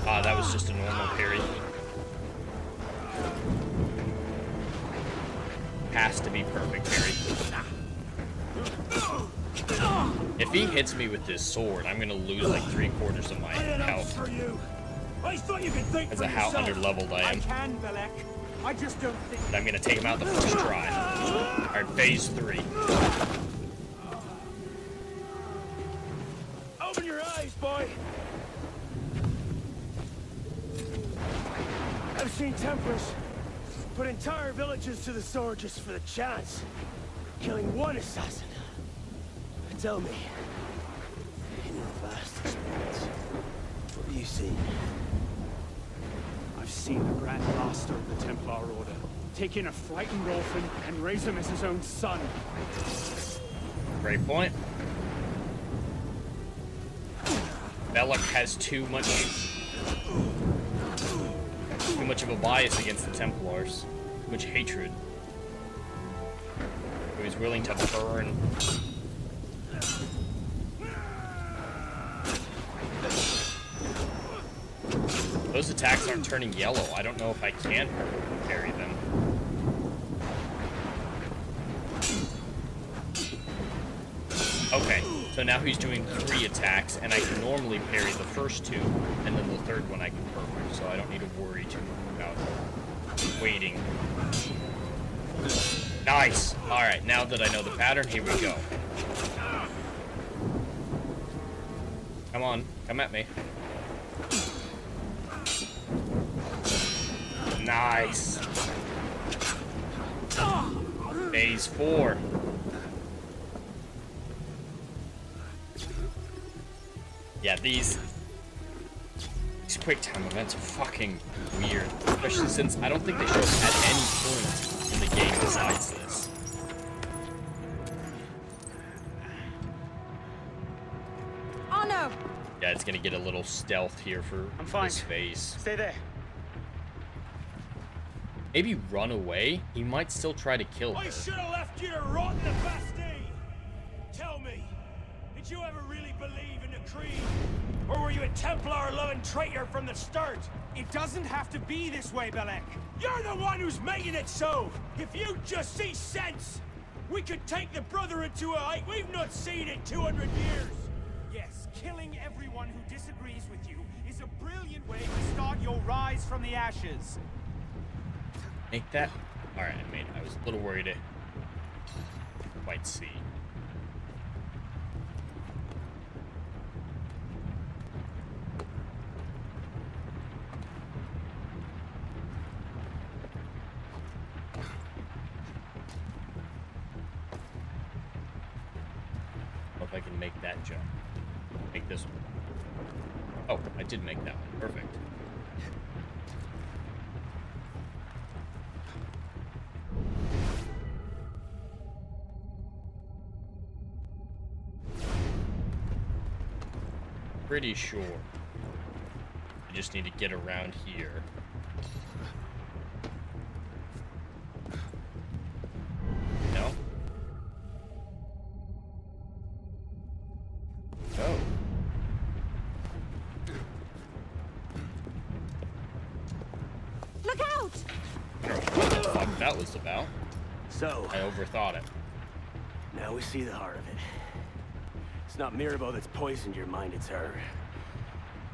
Ah, that was just a normal parry. Has to be perfect parry. If he hits me with this sword, I'm gonna lose like 3/4 of my health. That's how underleveled I am. I just don't think. But I'm gonna take him out the first try. Alright, phase 3. Open your eyes, boy. I've seen Templars put entire villages to the sword just for the chance of killing one assassin. Tell me, in your vast experience, what have you seen? I've seen the Grand Master of the Templar Order take in a frightened orphan and raise him as his own son. Great point. Belloc has too much of a bias against the Templars. Too much hatred. He was willing to burn. Those attacks aren't turning yellow. I don't know if I can parry them. Okay, so now he's doing 3 attacks, and I can normally parry the first 2, and then the third one I can perfect, so I don't need to worry too much about waiting. Nice! Alright, now that I know the pattern, here we go. Come on, come at me. Nice. Phase 4. Yeah, these quick time events are fucking weird. Especially since I don't think they show up at any point in the game besides this. Oh no! Yeah, it's gonna get a little stealth here for this phase. Stay there. Maybe run away? He might still try to kill her. I should have left you to rot in the Bastille. Tell me, did Did you ever really believe in the creed? Or were you a Templar-loving traitor from the start? It doesn't have to be this way, Belek. You're the one who's making it so! If you just see sense, we could take the Brotherhood to a height we've not seen in 200 years! Yes, killing everyone who disagrees with you is a brilliant way to start your rise from the ashes. Make that... Alright, I was a little worried to quite see. If I can make that jump. Make this one. Oh, I did make that one. Perfect. Pretty sure. I just need to get around here. No? Oh. Look out! I don't know what the fuck that was about. So, I overthought it. now we see the heart of it. It's not Mirabelle that's poisoned your mind, it's her.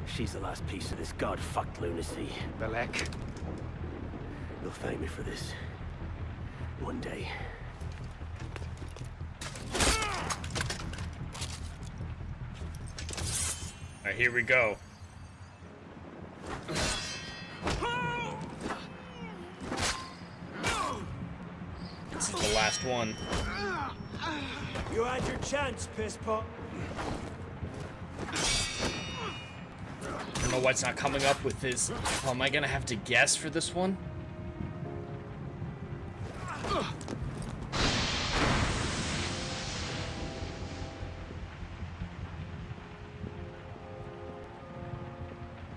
She's the last piece of this god-fucked lunacy. Belek. You'll thank me for this. One day. Alright, here we go. This is the last one. You had your chance, pisspot. I don't know why it's not coming up with this. Oh, am I gonna have to guess for this one?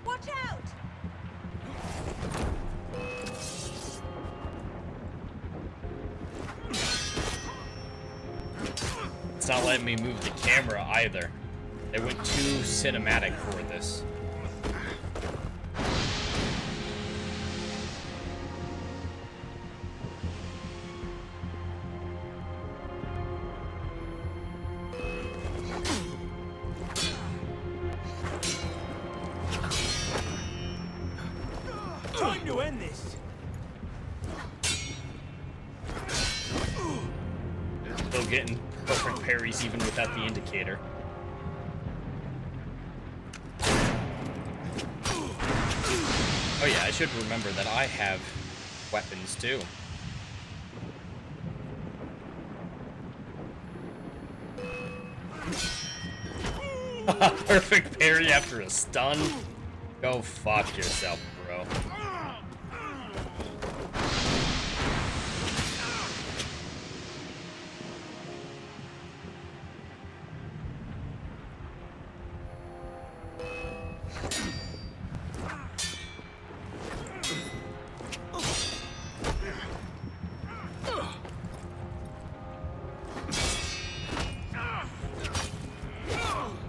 Watch out! It's not letting me move the camera either. They went too cinematic for this. Time to end this. Still getting perfect parries even without the indicator. Oh yeah, I should remember that I have weapons too. Perfect parry after a stun? Go fuck yourself, bro.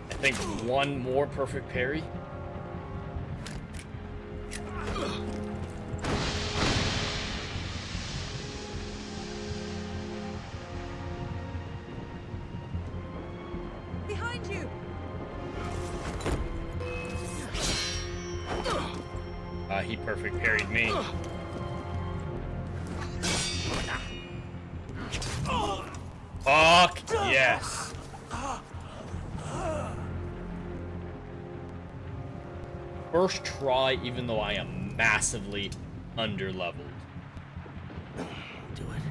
I think one more perfect parry. Behind you! He perfect parried me. Fuck yes. First try, even though I am massively underleveled. Do it.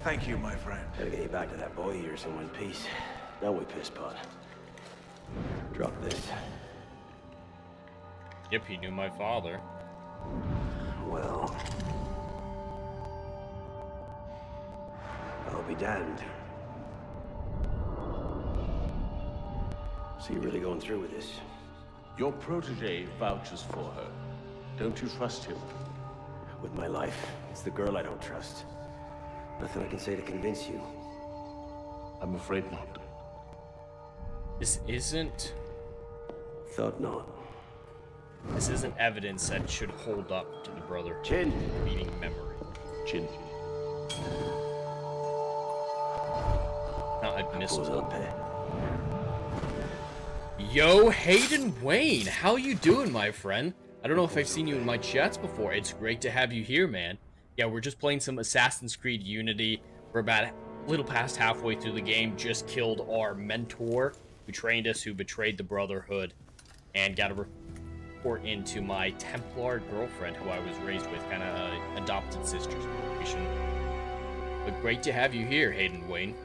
Thank you, my friend. Gotta get you back to that boy of yours in one piece. Don't we, pisspot? Drop this. Yep, he knew my father. Well, I'll be damned. So you're really going through with this? Your protege vouches for her. Don't you trust him? With my life, it's the girl I don't trust. Nothing I can say to convince you. I'm afraid not. This isn't... Thought not. This isn't evidence that should hold up to the brother. Chin. Meaning memory. Chin. Not admissible. Yo, Hayden Wayne, how you doing, my friend? I don't know if I've seen you in my chats before. It's great to have you here, man. Yeah, we're just playing some Assassin's Creed Unity. We're about a little past halfway through the game. Just killed our mentor who trained us, who betrayed the Brotherhood, and got a report into my Templar girlfriend who I was raised with, kind of adopted sister's relation. But great to have you here, Hayden Wayne.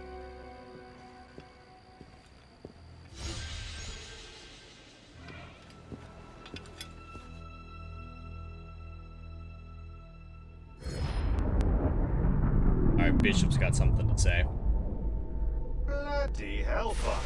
Bishop's got something to say. Bloody hellfire.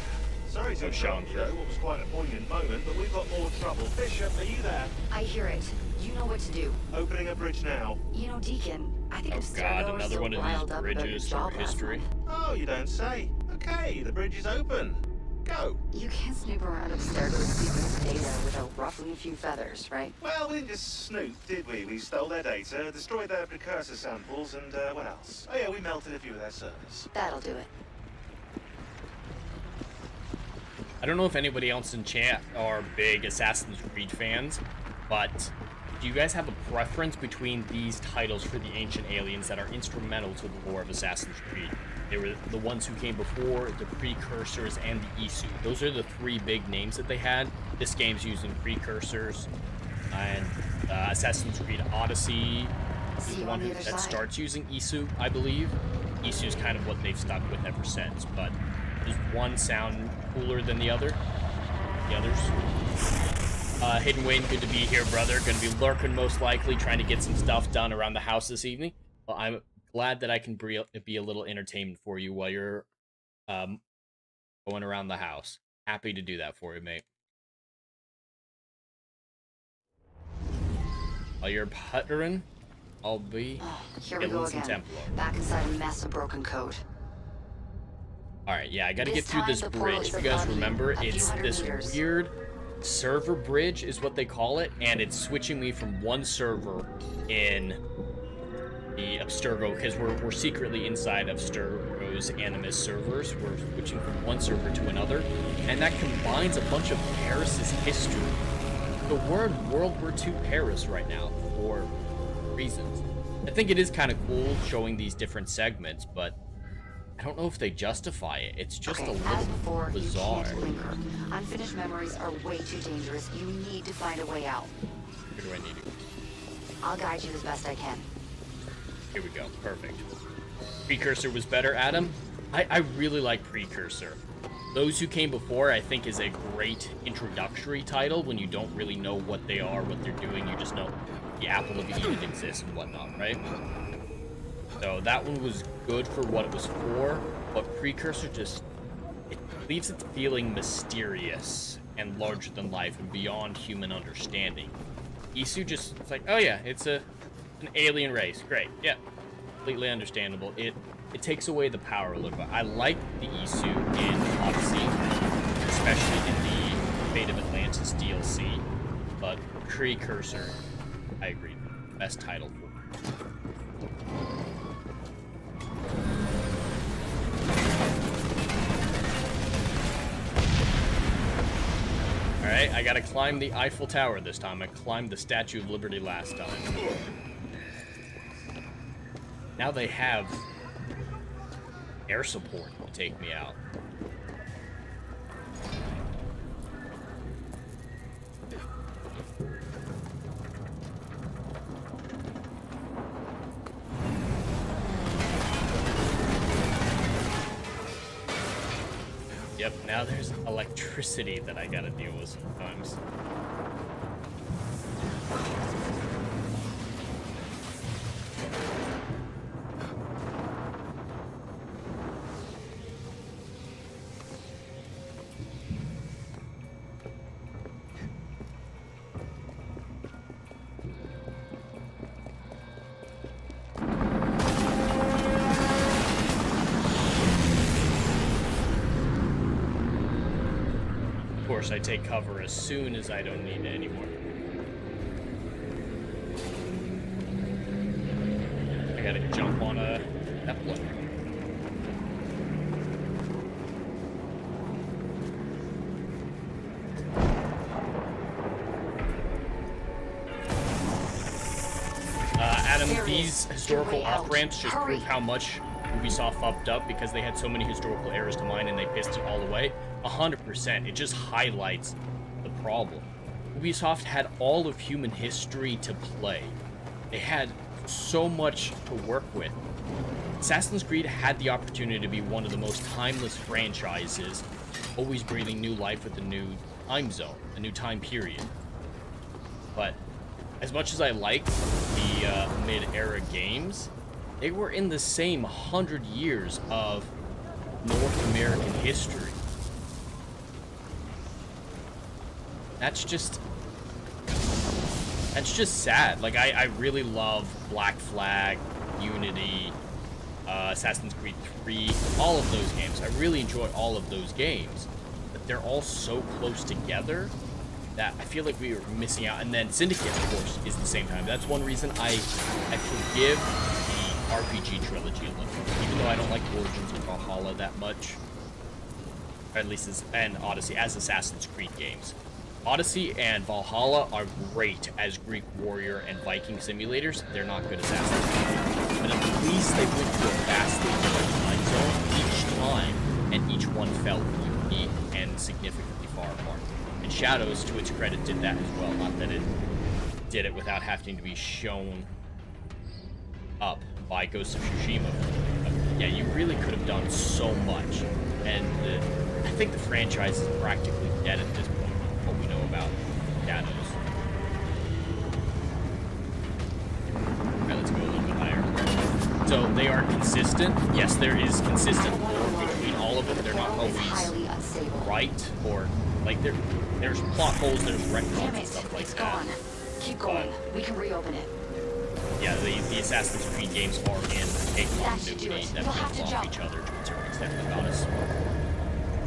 Sorry to interrupt you, what was quite a poignant moment, but we've got more trouble. Bishop, are you there? I hear it. You know what to do. Opening a bridge now. You know, Deacon, I think oh god, another one of these bridges from history. Oh, you don't say. Okay, the bridge is open. Go. You can't snoop around upstairs with Stephen's data without ruffling a few feathers, right? Well, we didn't just snoop, did we? We stole their data, destroyed their precursor samples, and what else? Oh yeah, we melted a few of their servers. That'll do it. I don't know if anybody else in chat are big Assassin's Creed fans, but do you guys have a preference between these titles for the ancient aliens that are instrumental to the lore of Assassin's Creed? They were the ones who came before, the precursors, and the S.U.A.C. Those are the three big names that they had. This game's using precursors, and Assassin's Creed Odyssey is the one that starts using S.U.A.C, I believe. S.U.A.C is kind of what they've stuck with ever since, but does one sound cooler than the other? The others? Hidden Wayne, good to be here, brother. Gonna be lurking most likely, trying to get some stuff done around the house this evening. Well, I'm glad that I can be a little entertainment for you while you're going around the house. Happy to do that for you, mate. While you're puttering, I'll be Here we go again. Templar. Back inside a mess of broken code. Alright, yeah, I gotta get through this bridge. If you guys remember, it's this weird server bridge is what they call it, and it's switching me from one server in the Abstergo, because we're secretly inside Abstergo's Animus servers. We're switching from one server to another, and that combines a bunch of Paris's history. So we're in World War II Paris right now for reasons. I think it is kind of cool showing these different segments, but I don't know if they justify it. It's just a little bizarre. Unfinished memories are way too dangerous. You need to find a way out. Where do I need to go? I'll guide you as best I can. Here we go. Perfect. Precursor was better, Adam. I really like Precursor. Those Who Came Before, I think, is a great introductory title when you don't really know what they are, what they're doing. You just know the Apple of Eden exists and whatnot, right? So that one was good for what it was for, but Precursor just, it leaves it feeling mysterious and larger than life and beyond human understanding. S.U.A.C just, it's like, oh yeah, it's an alien race. Great, yeah, completely understandable. It takes away the power a little bit. I like the S.U.A.C in Odyssey, especially in the Fate of Atlantis DLC, but Precursor, I agree, best title for it. Alright, I gotta climb the Eiffel Tower this time. I climbed the Statue of Liberty last time. Now they have air support to take me out. Yep, now there's electricity that I gotta deal with sometimes. course, I take cover as soon as I don't need it anymore. I gotta jump on a Zeppelin. Adam, these historical off-ramps just prove how much Ubisoft fucked up because they had so many historical errors to mine and they pissed it all away. 100%. It just highlights the problem. Ubisoft had all of human history to play. They had so much to work with. Assassin's Creed had the opportunity to be one of the most timeless franchises, always breathing new life with a new time zone, a new time period. But as much as I liked the mid-era games, they were in the same 100 years of North American history. That's just sad. Like, I really love Black Flag, Unity, Assassin's Creed 3, all of those games. I really enjoy all of those games, but they're all so close together that I feel like we were missing out. And then Syndicate, of course, is the same time. That's one reason I forgive the RPG trilogy a little, even though I don't like Origins or Valhalla that much, or at least and Odyssey as Assassin's Creed games. Odyssey and Valhalla are great as Greek warrior and Viking simulators. They're not good Assassin's Creed, but at least they went to a vastly different time zone each time, and each one felt unique and significantly far apart. And Shadows, to its credit, did that as well. Not that it did it without having to be shown up by Ghost of Tsushima. But yeah, you really could have done so much. And I think the franchise is practically dead at this point, what we know about Shadows. Alright, let's go a little bit higher. So they are consistent. Yes, there is consistent lore between all of them. They're not always right, or like there's plot holes, there's retcons and stuff like that. Keep going. We can reopen it. Yeah, the Assassin's Creed games are in a continuity that builds off each other to a certain extent, to be honest.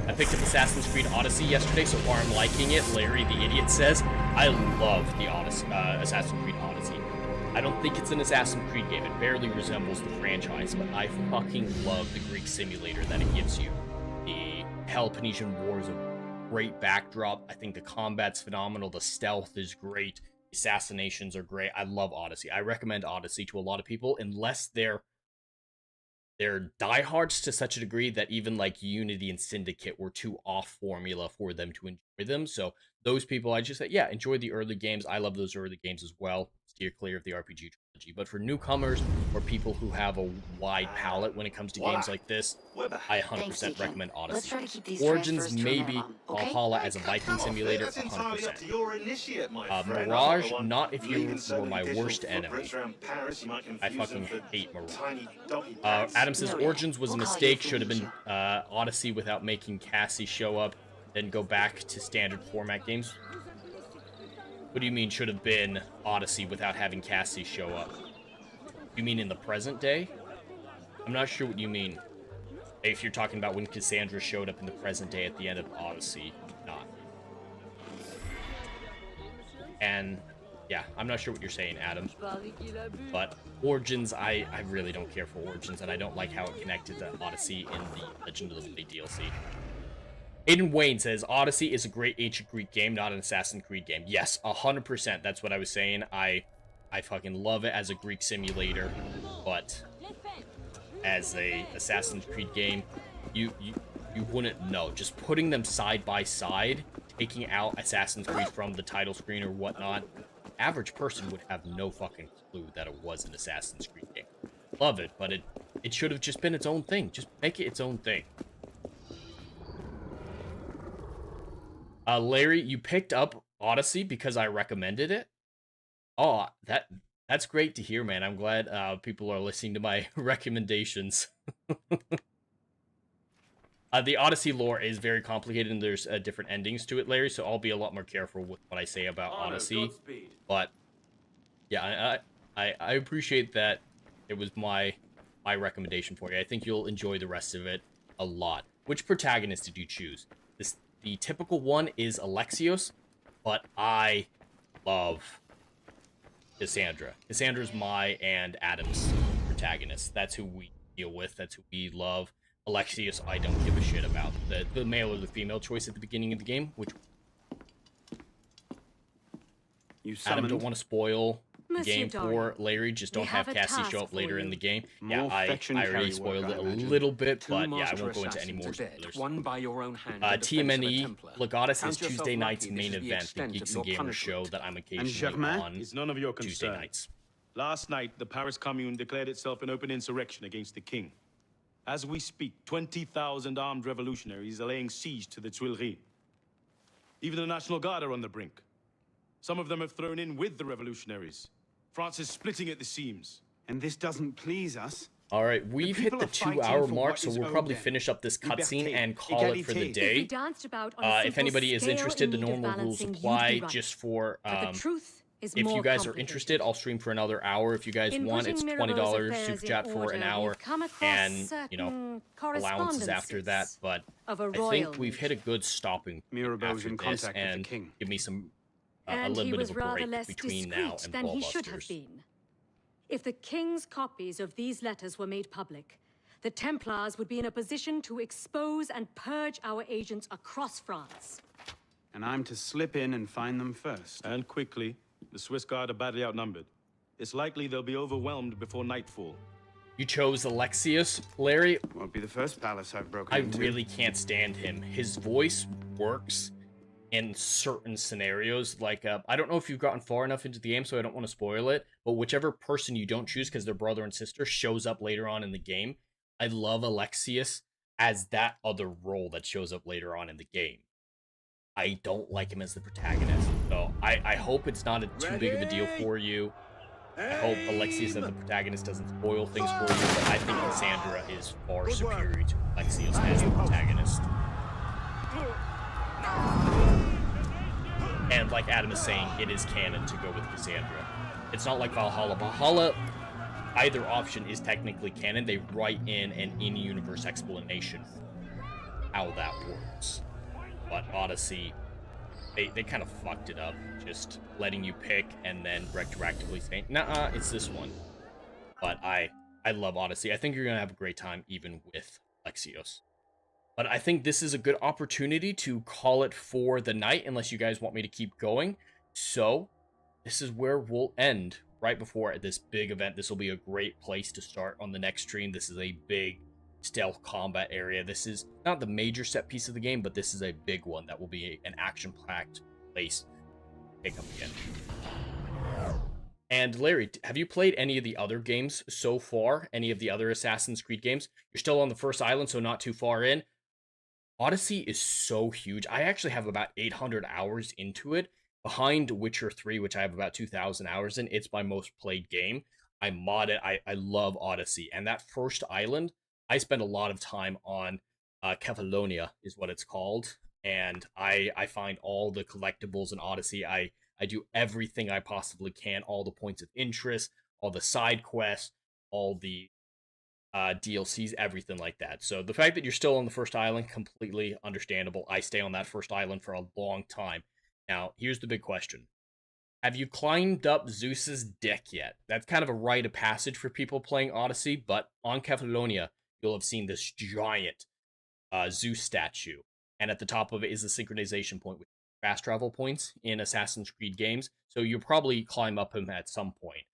I picked up Assassin's Creed Odyssey yesterday, so far I'm liking it. Larry the Idiot says, I love the Assassin's Creed Odyssey. I don't think it's an Assassin's Creed game. It barely resembles the franchise, but I fucking love the Greek simulator that it gives you. The Peloponnesian War is a great backdrop. I think the combat's phenomenal. The stealth is great. The assassinations are great. I love Odyssey. I recommend Odyssey to a lot of people, unless they're diehards to such a degree that even like Unity and Syndicate were too off formula for them to enjoy them. So those people, I just say, yeah, enjoy the early games. I love those early games as well. Steer clear of the RPG trilogy. But for newcomers or people who have a wide palette when it comes to games like this, I 100% recommend Odyssey. Origins, maybe Valhalla as a Viking simulator, 100%. Mirage, not if you were my worst enemy. I fucking hate Mirage. Adam says Origins was a mistake. Should have been Odyssey without making Cassie show up, then go back to standard format games. What do you mean should have been Odyssey without having Cassie show up? You mean in the present day? I'm not sure what you mean. If you're talking about when Cassandra showed up in the present day at the end of Odyssey, not. And yeah, I'm not sure what you're saying, Adam. But Origins, I really don't care for Origins, and I don't like how it connected to Odyssey in the Legend of the Blade DLC. Aiden Wayne says, Odyssey is a great ancient Greek game, not an Assassin's Creed game. Yes, 100%. That's what I was saying. I fucking love it as a Greek simulator, but as a Assassin's Creed game, you wouldn't know. Just putting them side by side, taking out Assassin's Creed from the title screen or whatnot, average person would have no fucking clue that it was an Assassin's Creed game. Love it, but it should have just been its own thing. Just make it its own thing. Larry, you picked up Odyssey because I recommended it? Oh, that's great to hear, man. I'm glad people are listening to my recommendations. The Odyssey lore is very complicated, and there's different endings to it, Larry, so I'll be a lot more careful with what I say about Odyssey. But, yeah, I appreciate that it was my recommendation for you. I think you'll enjoy the rest of it a lot. Which protagonist did you choose? the typical one is Alexios, but I love Cassandra. Cassandra's my and Adam's protagonist. That's who we deal with. That's who we love. Alexios, I don't give a shit about. The male or the female choice at the beginning of the game, which Adam don't want to spoil the game for Larry. Just don't have Cassie show up later in the game. Yeah, I already spoiled it a little bit, but yeah, I won't go into any more spoilers. TMNE, Legatus is Tuesday night's main event, the Geeks and Gamers show that I'm occasionally on It's none of your concern. Tuesday nights. Last night, the Paris Commune declared itself an open insurrection against the king. As we speak, 20,000 armed revolutionaries are laying siege to the Tuileries. Even the National Guard are on the brink. Some of them have thrown in with the revolutionaries. France is splitting at the seams. And this doesn't please us. All right, we've hit the 2-hour mark, so we'll probably finish up this cutscene and call it for the day. If anybody is interested, the normal rules apply. Just for if you guys are interested, I'll stream for another hour. If you guys want, it's $20 super chat for an hour, and allowances after that. But I think we've hit a good stopping point after this, and give me some a little bit of a break between now and Ballbusters. If the king's copies of these letters were made public, the Templars would be in a position to expose and purge our agents across France. And I'm to slip in and find them first. And quickly. The Swiss Guard are badly outnumbered. It's likely they'll be overwhelmed before nightfall. You chose Alexios, Larry. Won't be the first palace I've broken into. I really can't stand him. His voice works in certain scenarios. Like, I don't know if you've gotten far enough into the game, so I don't want to spoil it, but whichever person you don't choose because they're brother and sister shows up later on in the game, I love Alexios as that other role that shows up later on in the game. I don't like him as the protagonist, so I hope it's not too big of a deal for you. I hope Alexios as the protagonist doesn't spoil things for you, but I think Cassandra is far superior to Alexios as the protagonist. And like Adam is saying, it is canon to go with Cassandra. It's not like Valhalla. Valhalla, either option is technically canon. They write in an in-universe explanation for how that works. But Odyssey, they kind of fucked it up, just letting you pick and then retroactively saying, nah, it's this one. But I love Odyssey. I think you're going to have a great time even with Alexios. But I think this is a good opportunity to call it for the night, unless you guys want me to keep going. So, this is where we'll end, right before this big event. This will be a great place to start on the next stream. This is a big stealth combat area. This is not the major set piece of the game, but this is a big one that will be an action-packed place to pick up again. And Larry, have you played any of the other games so far? Any of the other Assassin's Creed games? You're still on the first island, so not too far in. Odyssey is so huge. I actually have about 800 hours into it. Behind Witcher 3, which I have about 2,000 hours in, it's my most played game. I mod it. I love Odyssey. And that first island, I spend a lot of time on Kefalonia is what it's called, and I find all the collectibles in Odyssey. I do everything I possibly can, all the points of interest, all the side quests, all the DLCs, everything like that. So the fact that you're still on the first island, completely understandable. I stay on that first island for a long time. Now, here's the big question. Have you climbed up Zeus's deck yet? That's kind of a rite of passage for people playing Odyssey, but on Kefalonia, you'll have seen this giant Zeus statue. And at the top of it is the synchronization point with fast travel points in Assassin's Creed games. So you'll probably climb up him at some point.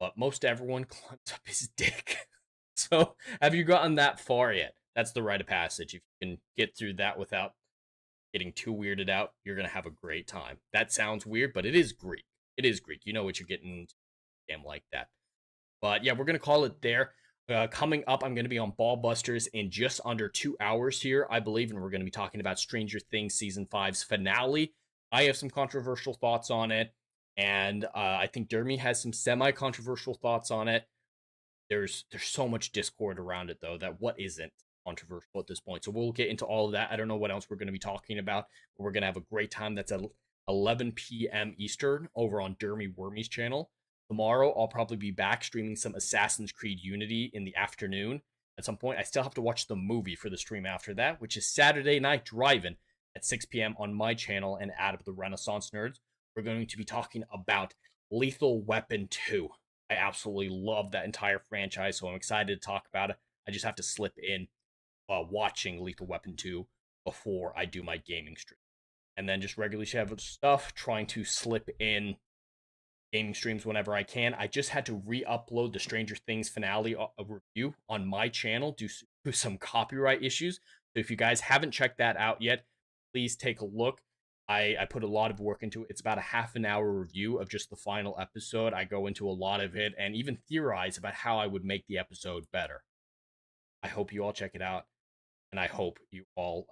But most everyone climbs up his dick. So have you gotten that far yet? That's the rite of passage. If you can get through that without getting too weirded out, you're going to have a great time. That sounds weird, but it is Greek. It is Greek. You know what you're getting into a game like that. But yeah, we're going to call it there. Coming up, I'm going to be on Ballbusters in just under 2 hours here, I believe, and we're going to be talking about Stranger Things Season 5's finale. I have some controversial thoughts on it, and I think Dermy has some semi-controversial thoughts on it. There's so much discord around it, though, that what isn't controversial at this point. So we'll get into all of that. I don't know what else we're going to be talking about, but we're going to have a great time. That's at 11 p.m. Eastern over on Dermy Wormy's channel. Tomorrow, I'll probably be back streaming some Assassin's Creed Unity in the afternoon at some point. I still have to watch the movie for the stream after that, which is Saturday Night Drive-In. at 6 p.m. on my channel and Adam the Renaissance Nerds. We're going to be talking about Lethal Weapon 2. I absolutely love that entire franchise, so I'm excited to talk about it. I just have to slip in watching Lethal Weapon 2 before I do my gaming stream. And then just regularly scheduled stuff, trying to slip in gaming streams whenever I can. I just had to re-upload the Stranger Things finale review on my channel due to some copyright issues. So if you guys haven't checked that out yet, please take a look. I put a lot of work into it. It's about a half an hour review of just the final episode. I go into a lot of it and even theorize about how I would make the episode better. I hope you all check it out, and I hope you all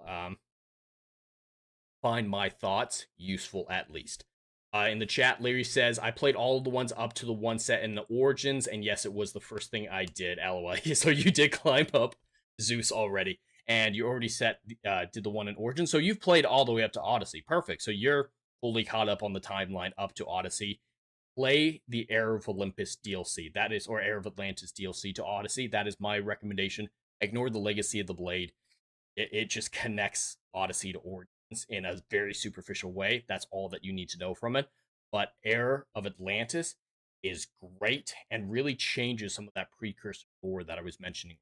find my thoughts useful at least. In the chat, Larry says, I played all of the ones up to the one set in the Origins, and yes, it was the first thing I did, LOL. So you did climb up Zeus already. And you already did the one in Origin. So you've played all the way up to Odyssey. Perfect. So you're fully caught up on the timeline up to Odyssey. Play the Heir of Olympus DLC. That is, or Heir of Atlantis DLC to Odyssey. That is my recommendation. Ignore the Legacy of the Blade. It just connects Odyssey to Origins in a very superficial way. That's all that you need to know from it. But Heir of Atlantis is great and really changes some of that precursor lore that I was mentioning.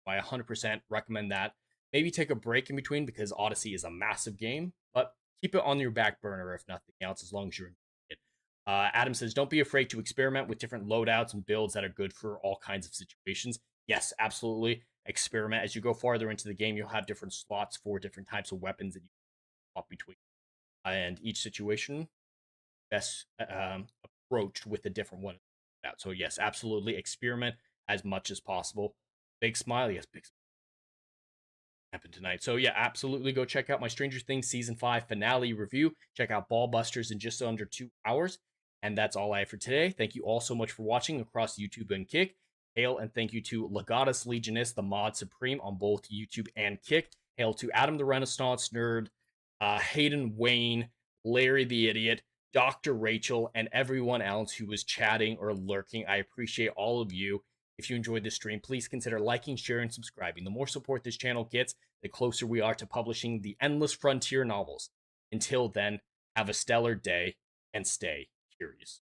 I 100% recommend that. Maybe take a break in between because Odyssey is a massive game, but keep it on your back burner if nothing else, as long as you're enjoying it. Adam says, don't be afraid to experiment with different loadouts and builds that are good for all kinds of situations. Yes, absolutely. Experiment. As you go farther into the game, you'll have different slots for different types of weapons that you can swap between. And each situation best approached with a different one. So yes, absolutely. Experiment as much as possible. Big smile. Yes, big smile. Happen tonight. So yeah, absolutely go check out my Stranger Things Season 5 finale review. Check out Ballbusters in just under 2 hours. And that's all I have for today. Thank you all so much for watching across YouTube and Kick. Hail and thank you to Legatus Legionist, the mod supreme on both YouTube and Kick. Hail to Adam the Renaissance Nerd, Hayden Wayne, Larry the Idiot, Dr. Rachel, and everyone else who was chatting or lurking. I appreciate all of you. If you enjoyed this stream, please consider liking, sharing, and subscribing. The more support this channel gets, the closer we are to publishing the Endless Frontier novels. Until then, have a stellar day and stay curious.